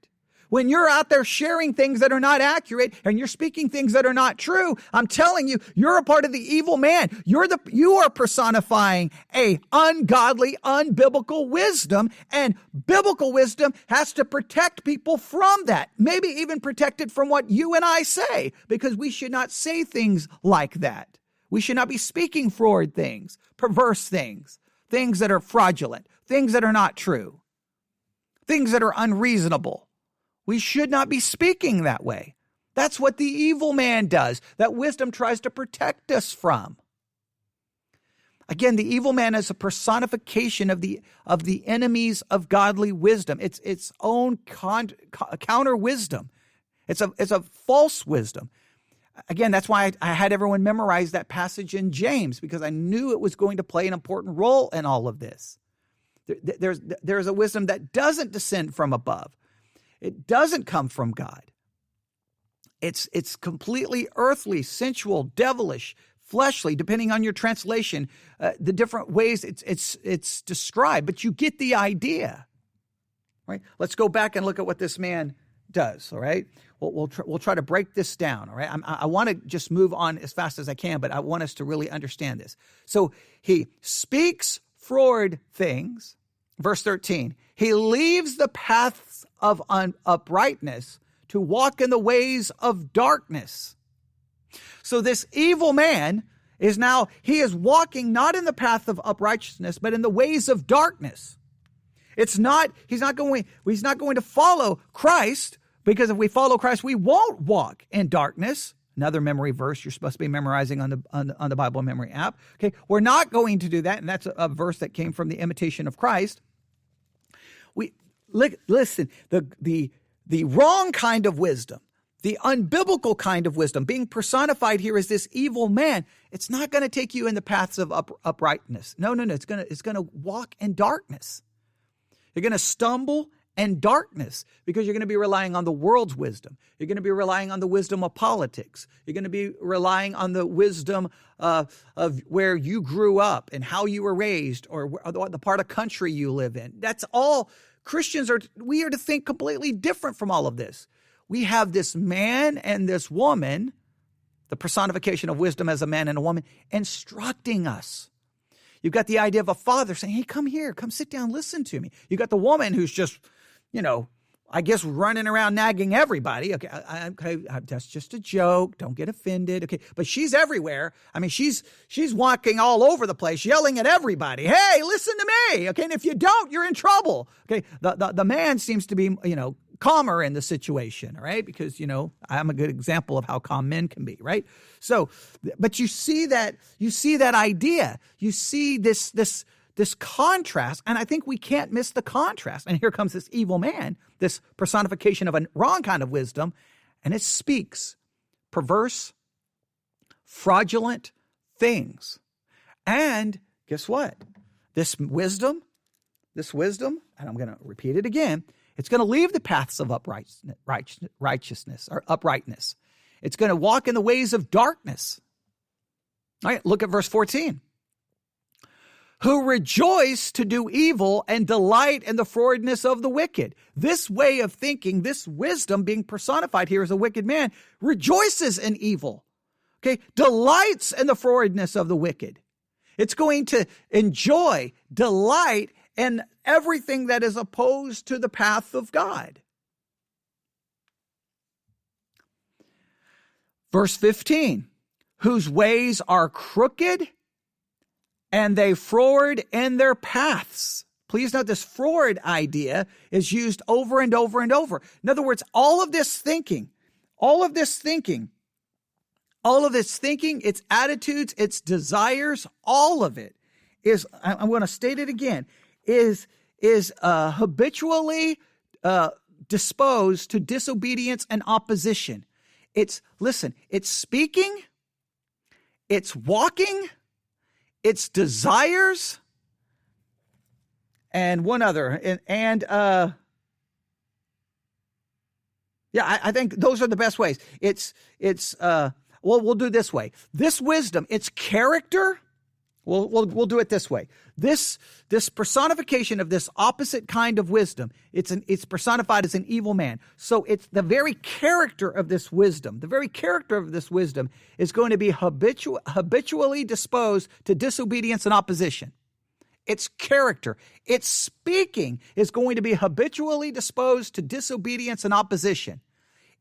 When you're out there sharing things that are not accurate and you're speaking things that are not true, I'm telling you, you're a part of the evil man. You are personifying a ungodly, unbiblical wisdom, and biblical wisdom has to protect people from that. Maybe even protect it from what you and I say, because we should not say things like that. We should not be speaking froward things, perverse things, things that are fraudulent, things that are not true, things that are unreasonable. We should not be speaking that way. That's what the evil man does, that wisdom tries to protect us from. Again, the evil man is a personification of the enemies of godly wisdom. It's its own counter wisdom. It's a false wisdom. Again, that's why I had everyone memorize that passage in James, because I knew it was going to play an important role in all of this. There's a wisdom that doesn't descend from above. It doesn't come from God. It's completely earthly, sensual, devilish, fleshly, depending on your translation, the different ways it's described. But you get the idea, right? Let's go back and look at what this man does. All right, we'll try to break this down. All right, I want to just move on as fast as I can, but I want us to really understand this. So he speaks froward things. Verse 13, he leaves the paths of uprightness to walk in the ways of darkness. So this evil man is walking not in the path of uprightness, but in the ways of darkness. He's not going to follow Christ, because if we follow Christ, we won't walk in darkness. Another memory verse you're supposed to be memorizing on the Bible memory app. Okay, we're not going to do that, and that's a verse that came from the Imitation of Christ. Listen, the wrong kind of wisdom, the unbiblical kind of wisdom being personified here as this evil man, it's not going to take you in the paths of uprightness. No. It's going to walk in darkness. You're going to stumble in darkness because you're going to be relying on the world's wisdom. You're going to be relying on the wisdom of politics. You're going to be relying on the wisdom of where you grew up and how you were raised, or the part of country you live in. That's all. We are to think completely different from all of this. We have this man and this woman, the personification of wisdom as a man and a woman, instructing us. You've got the idea of a father saying, hey, come here, come sit down, listen to me. You got the woman who's just, I guess running around nagging everybody. Okay, that's just a joke. Don't get offended. Okay, but she's everywhere. I mean, she's walking all over the place, yelling at everybody. Hey, listen to me. Okay, and if you don't, you're in trouble. Okay, the man seems to be, calmer in the situation, right? Because, I'm a good example of how calm men can be, right? So, but you see that idea. You see this contrast, and I think we can't miss the contrast. And here comes this evil man, this personification of a wrong kind of wisdom, and it speaks perverse fraudulent things. And guess what? This wisdom, and I'm going to repeat it again, it's going to leave the paths of righteousness or uprightness. It's going to walk in the ways of darkness. All right, look at verse 14. Who rejoice to do evil and delight in the forwardness of the wicked. This way of thinking, this wisdom being personified here as a wicked man, rejoices in evil. Okay, delights in the forwardness of the wicked. It's going to enjoy, delight in everything that is opposed to the path of God. Verse 15, whose ways are crooked and they froward in their paths. Please note this froward idea is used over and over and over. In other words, all of this thinking, its attitudes, its desires, all of it is, I'm going to state it again, is habitually disposed to disobedience and opposition. It's speaking, it's walking, its desires, and one other, I think those are the best ways. We'll do this way. This wisdom, its character, we'll do it this way. This personification of this opposite kind of wisdom, it's personified as an evil man. So it's the very character of this wisdom. The very character of this wisdom is going to be habitually disposed to disobedience and opposition. Its character, its speaking is going to be habitually disposed to disobedience and opposition.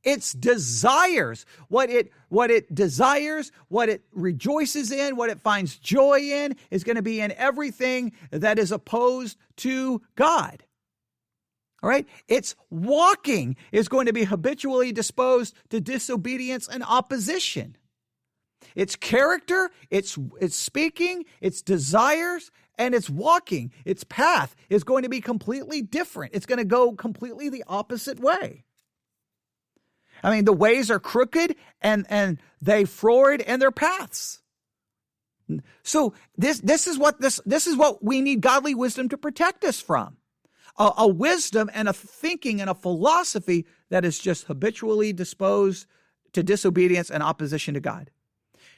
Its desires, what it desires, what it rejoices in, what it finds joy in, is going to be in everything that is opposed to God. All right? Its walking is going to be habitually disposed to disobedience and opposition. Its character, its speaking, its desires, and its walking, its path is going to be completely different. It's going to go completely the opposite way. I mean, the ways are crooked and they froward in their paths. So this is what we need godly wisdom to protect us from. A wisdom and a thinking and a philosophy that is just habitually disposed to disobedience and opposition to God.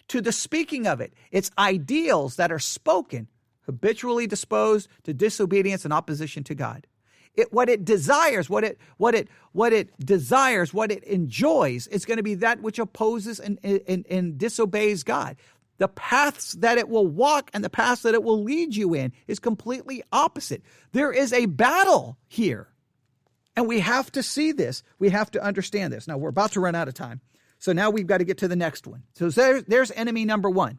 To the speaking of it, it's ideals that are spoken, habitually disposed to disobedience and opposition to God. What it desires, what it enjoys, is going to be that which opposes and disobeys God. The paths that it will walk and the paths that it will lead you in is completely opposite. There is a battle here, and we have to see this. We have to understand this. Now, we're about to run out of time, so now we've got to get to the next one. So there's enemy number one.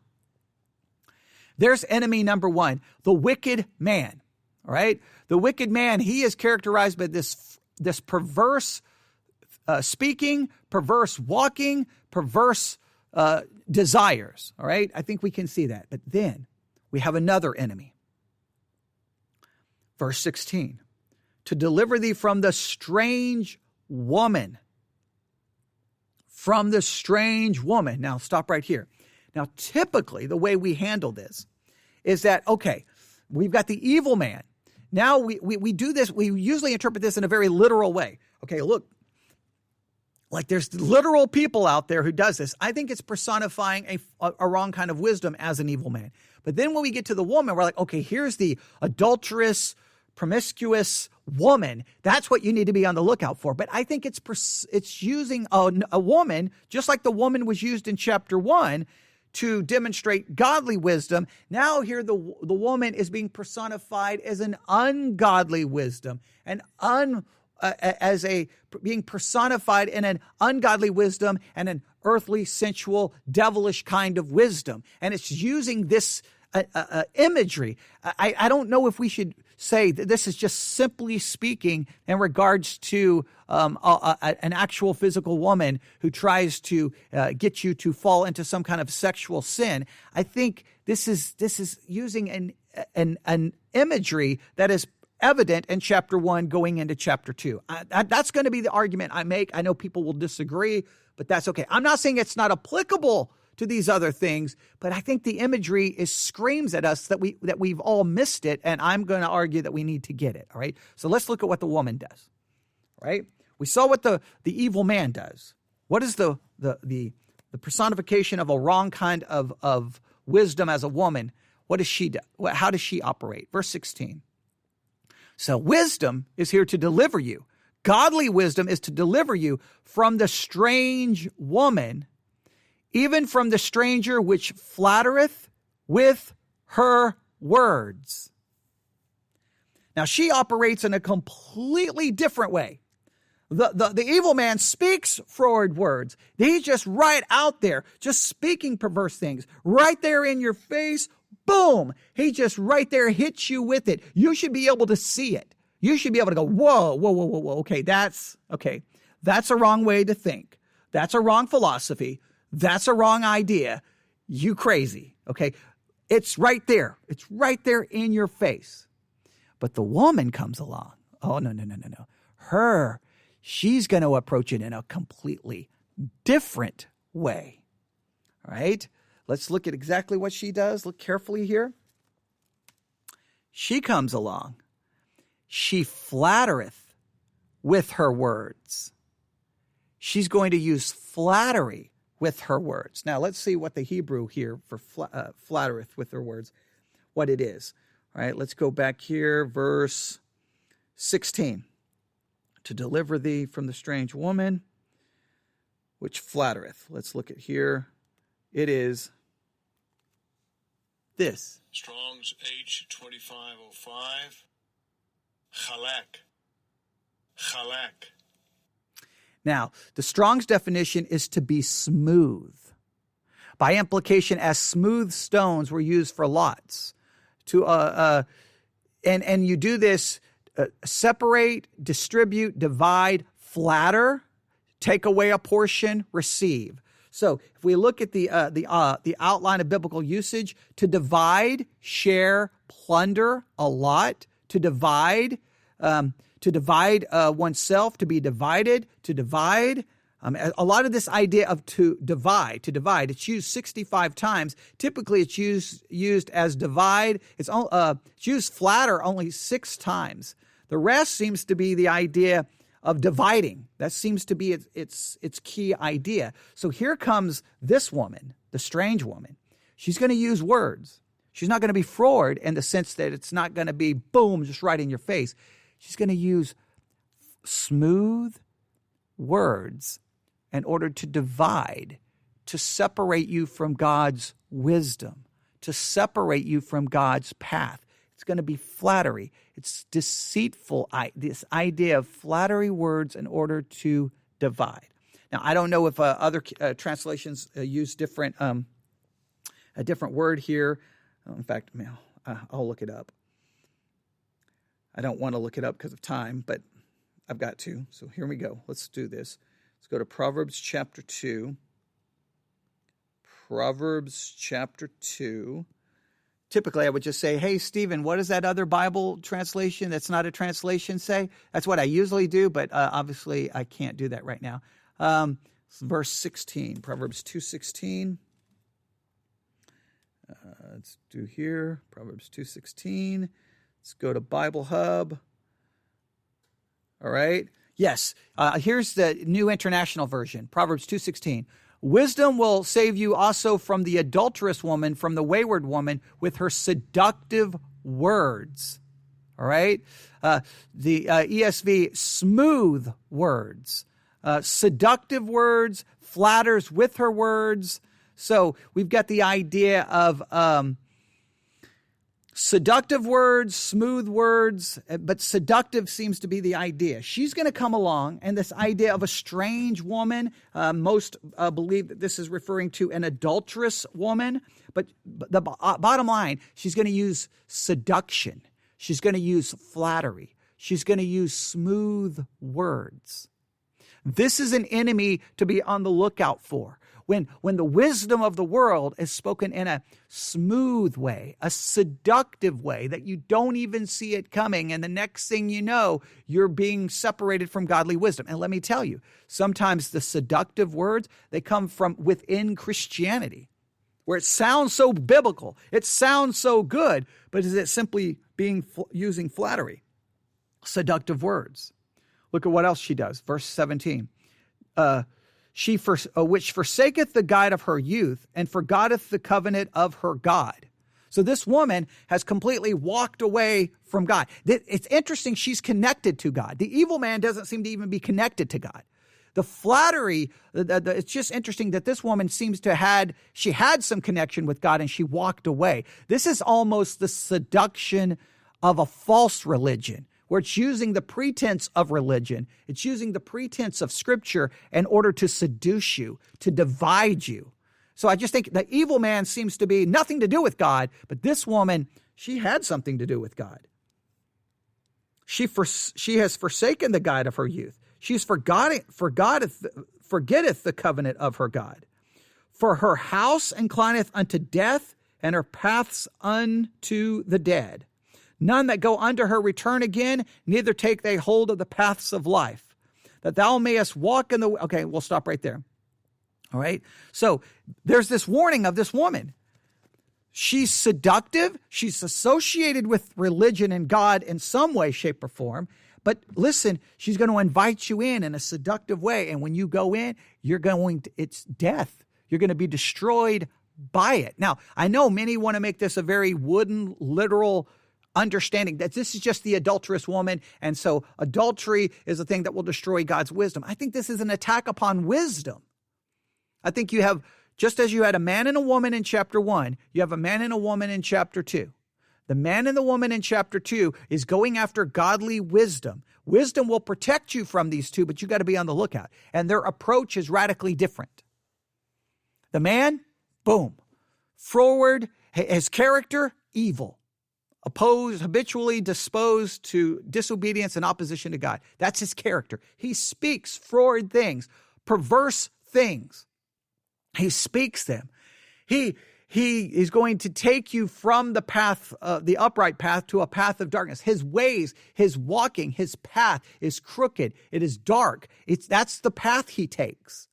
There's enemy number one, the wicked man. All right? The wicked man, he is characterized by this perverse speaking, perverse walking, perverse desires. All right? I think we can see that. But then we have another enemy. Verse 16, to deliver thee from the strange woman. From the strange woman. Now, stop right here. Now, typically, the way we handle this is that, okay, we've got the evil man. Now we do this, we usually interpret this in a very literal way. Okay, look, like there's literal people out there who does this. I think it's personifying a wrong kind of wisdom as an evil man. But then when we get to the woman, we're like, okay, here's the adulterous, promiscuous woman. That's what you need to be on the lookout for. But I think it's using a woman, just like the woman was used in chapter 1, to demonstrate godly wisdom. Now here the woman is being personified as an ungodly wisdom, being personified in an ungodly wisdom and an earthly, sensual, devilish kind of wisdom. And it's using this imagery. I don't know if we should say that this is just simply speaking in regards to an actual physical woman who tries to get you to fall into some kind of sexual sin. I think this is using an imagery that is evident in chapter 1 going into chapter 2. That's going to be the argument I make. I know people will disagree, but that's okay. I'm not saying it's not applicable to these other things, but I think the imagery screams at us that we've all missed it, and I'm going to argue that we need to get it, all right? So let's look at what the woman does, all right? We saw what the evil man does. What is the personification of a wrong kind of wisdom as a woman? What does she do? How does she operate? Verse 16. So wisdom is here to deliver you. Godly wisdom is to deliver you from the strange woman, even from the stranger which flattereth with her words. Now, she operates in a completely different way. The evil man speaks froward words. He's just right out there, just speaking perverse things, right there in your face. Boom! He just right there hits you with it. You should be able to see it. You should be able to go, whoa. Okay, that's a wrong way to think. That's a wrong philosophy. That's a wrong idea. You crazy. Okay, it's right there. It's right there in your face. But the woman comes along. Oh, no. She's going to approach it in a completely different way. All right? Let's look at exactly what she does. Look carefully here. She comes along. She flattereth with her words. She's going to use flattery with her words. Now, let's see what the Hebrew here for flattereth with her words, what it is. All right, let's go back here, verse 16. To deliver thee from the strange woman, which flattereth. Let's look at here. It is this. Strong's H2505. Chalak. Now, the Strong's definition is to be smooth. By implication, as smooth stones were used for lots. And you do this, separate, distribute, divide, flatter, take away a portion, receive. So if we look at the outline of biblical usage, to divide, share, plunder, allot, to divide oneself, to be divided, to divide. A lot of this idea of to divide, it's used 65 times. Typically, it's used as divide. It's used flatter only 6 times. The rest seems to be the idea of dividing. That seems to be its key idea. So here comes this woman, the strange woman. She's going to use words. She's not going to be froward in the sense that it's not going to be boom, just right in your face. She's going to use smooth words in order to divide, to separate you from God's wisdom, to separate you from God's path. It's going to be flattery. It's deceitful, this idea of flattery words in order to divide. Now, I don't know if other translations use a different word here. In fact, I'll look it up. I don't want to look it up because of time, but I've got to. So here we go. Let's do this. Let's go to Proverbs chapter 2. Proverbs chapter 2. Typically, I would just say, hey, Stephen, what does that other Bible translation that's not a translation say? That's what I usually do, but obviously I can't do that right now. Verse 16, Proverbs 2:16. Let's do here, Proverbs 2:16. Let's go to Bible Hub. All right. Yes, here's the New International Version, Proverbs 2:16. Wisdom will save you also from the adulterous woman, from the wayward woman with her seductive words. All right. The ESV, smooth words, seductive words, flatters with her words. So we've got the idea of seductive words, smooth words, but seductive seems to be the idea. She's going to come along, and this idea of a strange woman, most believe that this is referring to an adulterous woman, but the bottom line, she's going to use seduction. She's going to use flattery. She's going to use smooth words. This is an enemy to be on the lookout for. when the wisdom of the world is spoken in a smooth way, a seductive way that you don't even see it coming, and the next thing you know, you're being separated from godly wisdom. And let me tell you, sometimes the seductive words, they come from within Christianity, where it sounds so biblical, it sounds so good, but is it simply using flattery? Seductive words. Look at what else she does. Verse 17. Which forsaketh the guide of her youth, and forgotteth the covenant of her God. So this woman has completely walked away from God. It's interesting, she's connected to God. The evil man doesn't seem to even be connected to God. The flattery, it's just interesting that this woman seems to had some connection with God and she walked away. This is almost the seduction of a false religion, where it's using the pretense of religion. It's using the pretense of Scripture in order to seduce you, to divide you. So I just think the evil man seems to be nothing to do with God, but this woman, she had something to do with God. She has forsaken the guide of her youth. She's forgetteth the covenant of her God. For her house inclineth unto death, and her paths unto the dead. None that go unto her return again, neither take they hold of the paths of life, that thou mayest walk in the... Okay, we'll stop right there. All right? So there's this warning of this woman. She's seductive. She's associated with religion and God in some way, shape, or form. But listen, she's going to invite you in a seductive way. And when you go in, it's death. You're going to be destroyed by it. Now, I know many want to make this a very wooden, literal understanding that this is just the adulterous woman, and so adultery is a thing that will destroy God's wisdom. I think this is an attack upon wisdom. I think you have, just as you had a man and a woman in chapter 1, you have a man and a woman in chapter 2. The man and the woman in chapter 2 is going after godly wisdom. Wisdom will protect you from these two, but you got to be on the lookout. And their approach is radically different. The man, boom, forward, his character, evil. Habitually disposed to disobedience and opposition to God. That's his character. He speaks forward things, perverse things. He speaks them. He is going to take you from the path, the upright path, to a path of darkness. His ways, his walking, his path is crooked. It is dark. That's the path he takes.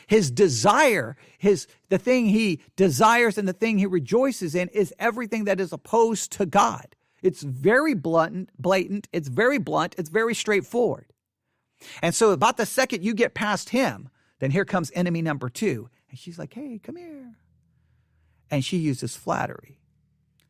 His desire, the thing he desires and the thing he rejoices in is everything that is opposed to God. It's very blatant, it's very blunt, it's very straightforward. And so about the second you get past him, then here comes enemy number 2. And she's like, hey, come here. And she uses flattery,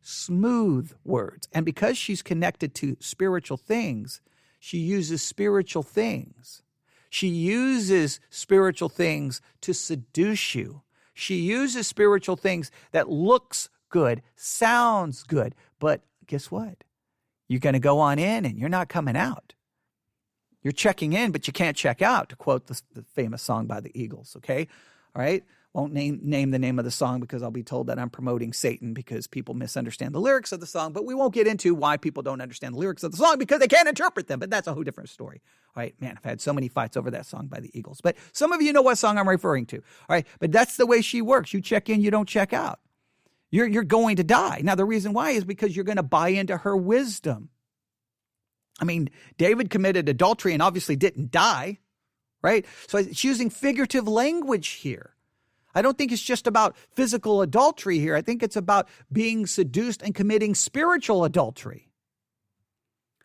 smooth words. And because she's connected to spiritual things, she uses spiritual things. She uses spiritual things to seduce you. She uses spiritual things that looks good, sounds good, but guess what? You're going to go on in and you're not coming out. You're checking in, but you can't check out, to quote the famous song by the Eagles, okay? All right? Won't name the name of the song because I'll be told that I'm promoting Satan because people misunderstand the lyrics of the song, but we won't get into why people don't understand the lyrics of the song because they can't interpret them, but that's a whole different story. All right, man, I've had so many fights over that song by the Eagles, but some of you know what song I'm referring to. All right, but that's the way she works. You check in, you don't check out. You're going to die. Now, the reason why is because you're going to buy into her wisdom. I mean, David committed adultery and obviously didn't die, right? So it's using figurative language here. I don't think it's just about physical adultery here. I think it's about being seduced and committing spiritual adultery.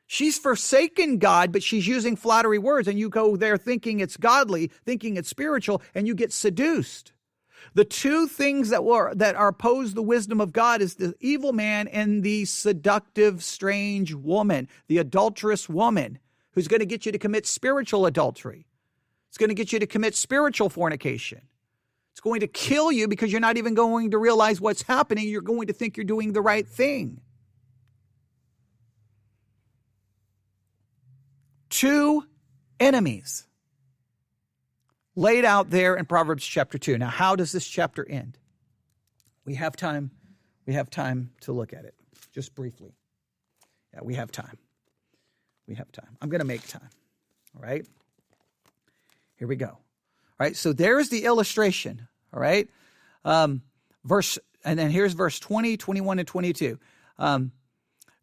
She's forsaken God, but she's using flattery words, and you go there thinking it's godly, thinking it's spiritual, and you get seduced. The two things that are opposed the wisdom of God is the evil man and the seductive, strange woman, the adulterous woman, who's going to get you to commit spiritual adultery. It's going to get you to commit spiritual fornication. It's going to kill you because you're not even going to realize what's happening. You're going to think you're doing the right thing. Two enemies laid out there in Proverbs chapter 2. Now, how does this chapter end? We have time to look at it just briefly. Yeah, we have time. I'm going to make time. All right? Here we go. All right? So there's the illustration, all right? And then here's verse 20, 21, and 22.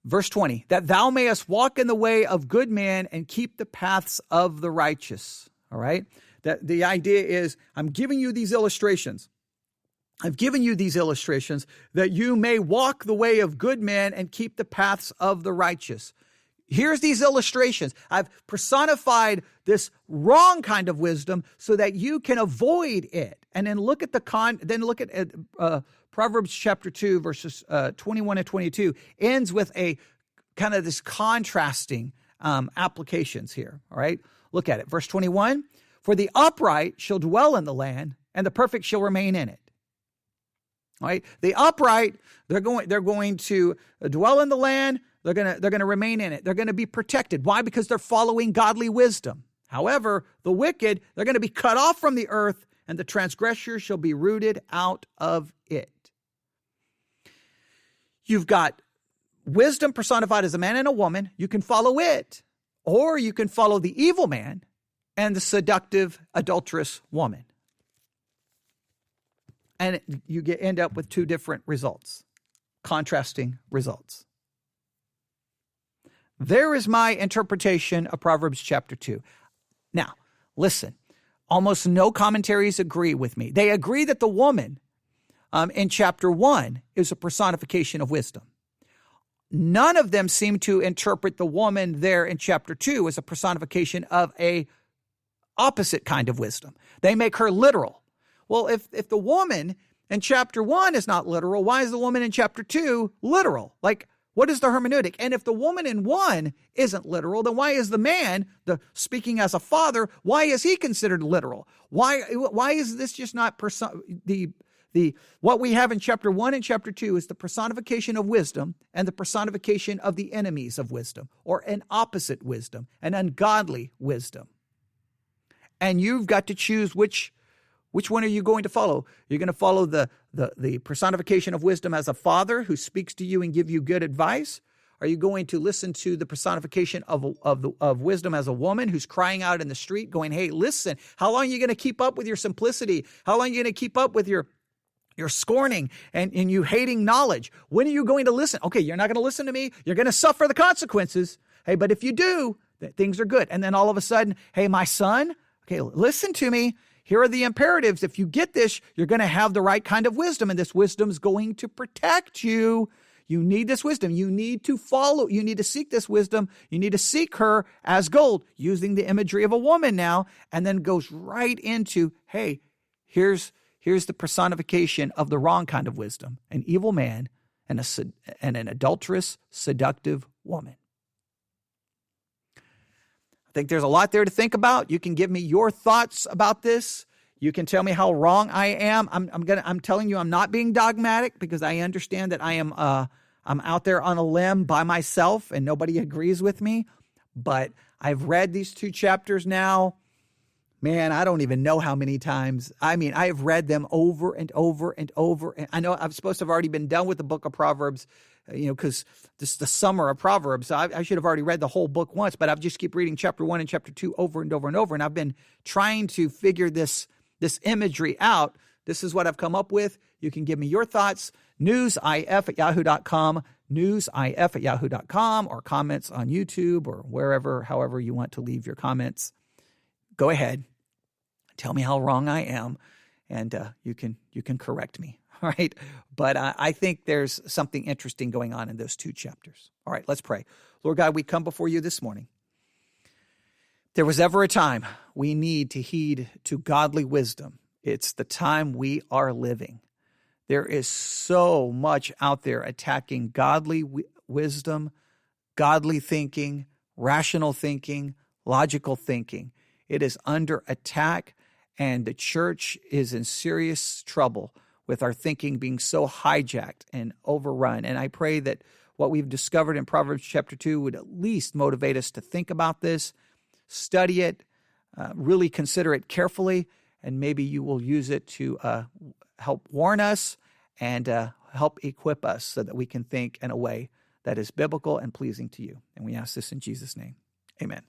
Verse 20, that thou mayest walk in the way of good men and keep the paths of the righteous, all right? That the idea is, I'm giving you these illustrations. I've given you these illustrations that you may walk the way of good men and keep the paths of the righteous. Here's these illustrations. I've personified this wrong kind of wisdom so that you can avoid it. And then look at Proverbs chapter 2, verses 21 and 22 ends with a kind of this contrasting applications here. All right, look at it. Verse 21, for the upright shall dwell in the land, and the perfect shall remain in it. All right, the upright, they're going to dwell in the land. They're going to remain in it. They're going to be protected. Why? Because they're following godly wisdom. However, the wicked, they're going to be cut off from the earth, and the transgressor shall be rooted out of it. You've got wisdom personified as a man and a woman. You can follow it, or you can follow the evil man and the seductive, adulterous woman. And you end up with two different results, contrasting results. There is my interpretation of Proverbs chapter 2. Now, listen, almost no commentaries agree with me. They agree that the woman in chapter 1 is a personification of wisdom. None of them seem to interpret the woman there in chapter 2 as a personification of a opposite kind of wisdom. They make her literal. Well, if the woman in chapter 1 is not literal, why is the woman in chapter 2 literal? Like, what is the hermeneutic? And if the woman in 1 isn't literal, then why is the man, speaking as a father, why is he considered literal? Why is this just not what we have in chapter 1 and chapter 2 is the personification of wisdom and the personification of the enemies of wisdom, or an opposite wisdom, an ungodly wisdom. And you've got to choose which one are you going to follow? You're going to follow the personification of wisdom as a father who speaks to you and give you good advice? Are you going to listen to the personification of wisdom as a woman who's crying out in the street going, hey, listen, how long are you going to keep up with your simplicity? How long are you going to keep up with your scorning and you hating knowledge? When are you going to listen? Okay, you're not going to listen to me. You're going to suffer the consequences. Hey, but if you do, things are good. And then all of a sudden, hey, my son, okay, listen to me. Here are the imperatives. If you get this, you're going to have the right kind of wisdom, and this wisdom is going to protect you. You need this wisdom. You need to follow. You need to seek this wisdom. You need to seek her as gold, using the imagery of a woman now, and then goes right into, hey, here's the personification of the wrong kind of wisdom, an evil man and an adulterous, seductive woman. I think there's a lot there to think about. You can give me your thoughts about this. You can tell me how wrong I am. I'm telling you, I'm not being dogmatic because I understand that I'm out there on a limb by myself and nobody agrees with me. But I've read these 2 chapters now. Man, I don't even know how many times. I mean, I have read them over and over and over. And I know I'm supposed to have already been done with the book of Proverbs, because this is the summer of Proverbs. So I should have already read the whole book once, but I just keep reading chapter 1 and chapter 2 over and over and over. And I've been trying to figure this imagery out. This is what I've come up with. You can give me your thoughts. newsif@yahoo.com, newsif@yahoo.com, or comments on YouTube or wherever, however you want to leave your comments. Go ahead, tell me how wrong I am, and you can correct me. All right, but I think there's something interesting going on in those 2 chapters. All right, let's pray. Lord God, we come before you this morning. There was ever a time we need to heed to godly wisdom. It's the time we are living. There is so much out there attacking godly wisdom, godly thinking, rational thinking, logical thinking. It is under attack, and the church is in serious trouble with our thinking being so hijacked and overrun. And I pray that what we've discovered in Proverbs chapter 2 would at least motivate us to think about this, study it, really consider it carefully, and maybe you will use it to help warn us and help equip us so that we can think in a way that is biblical and pleasing to you. And we ask this in Jesus' name. Amen.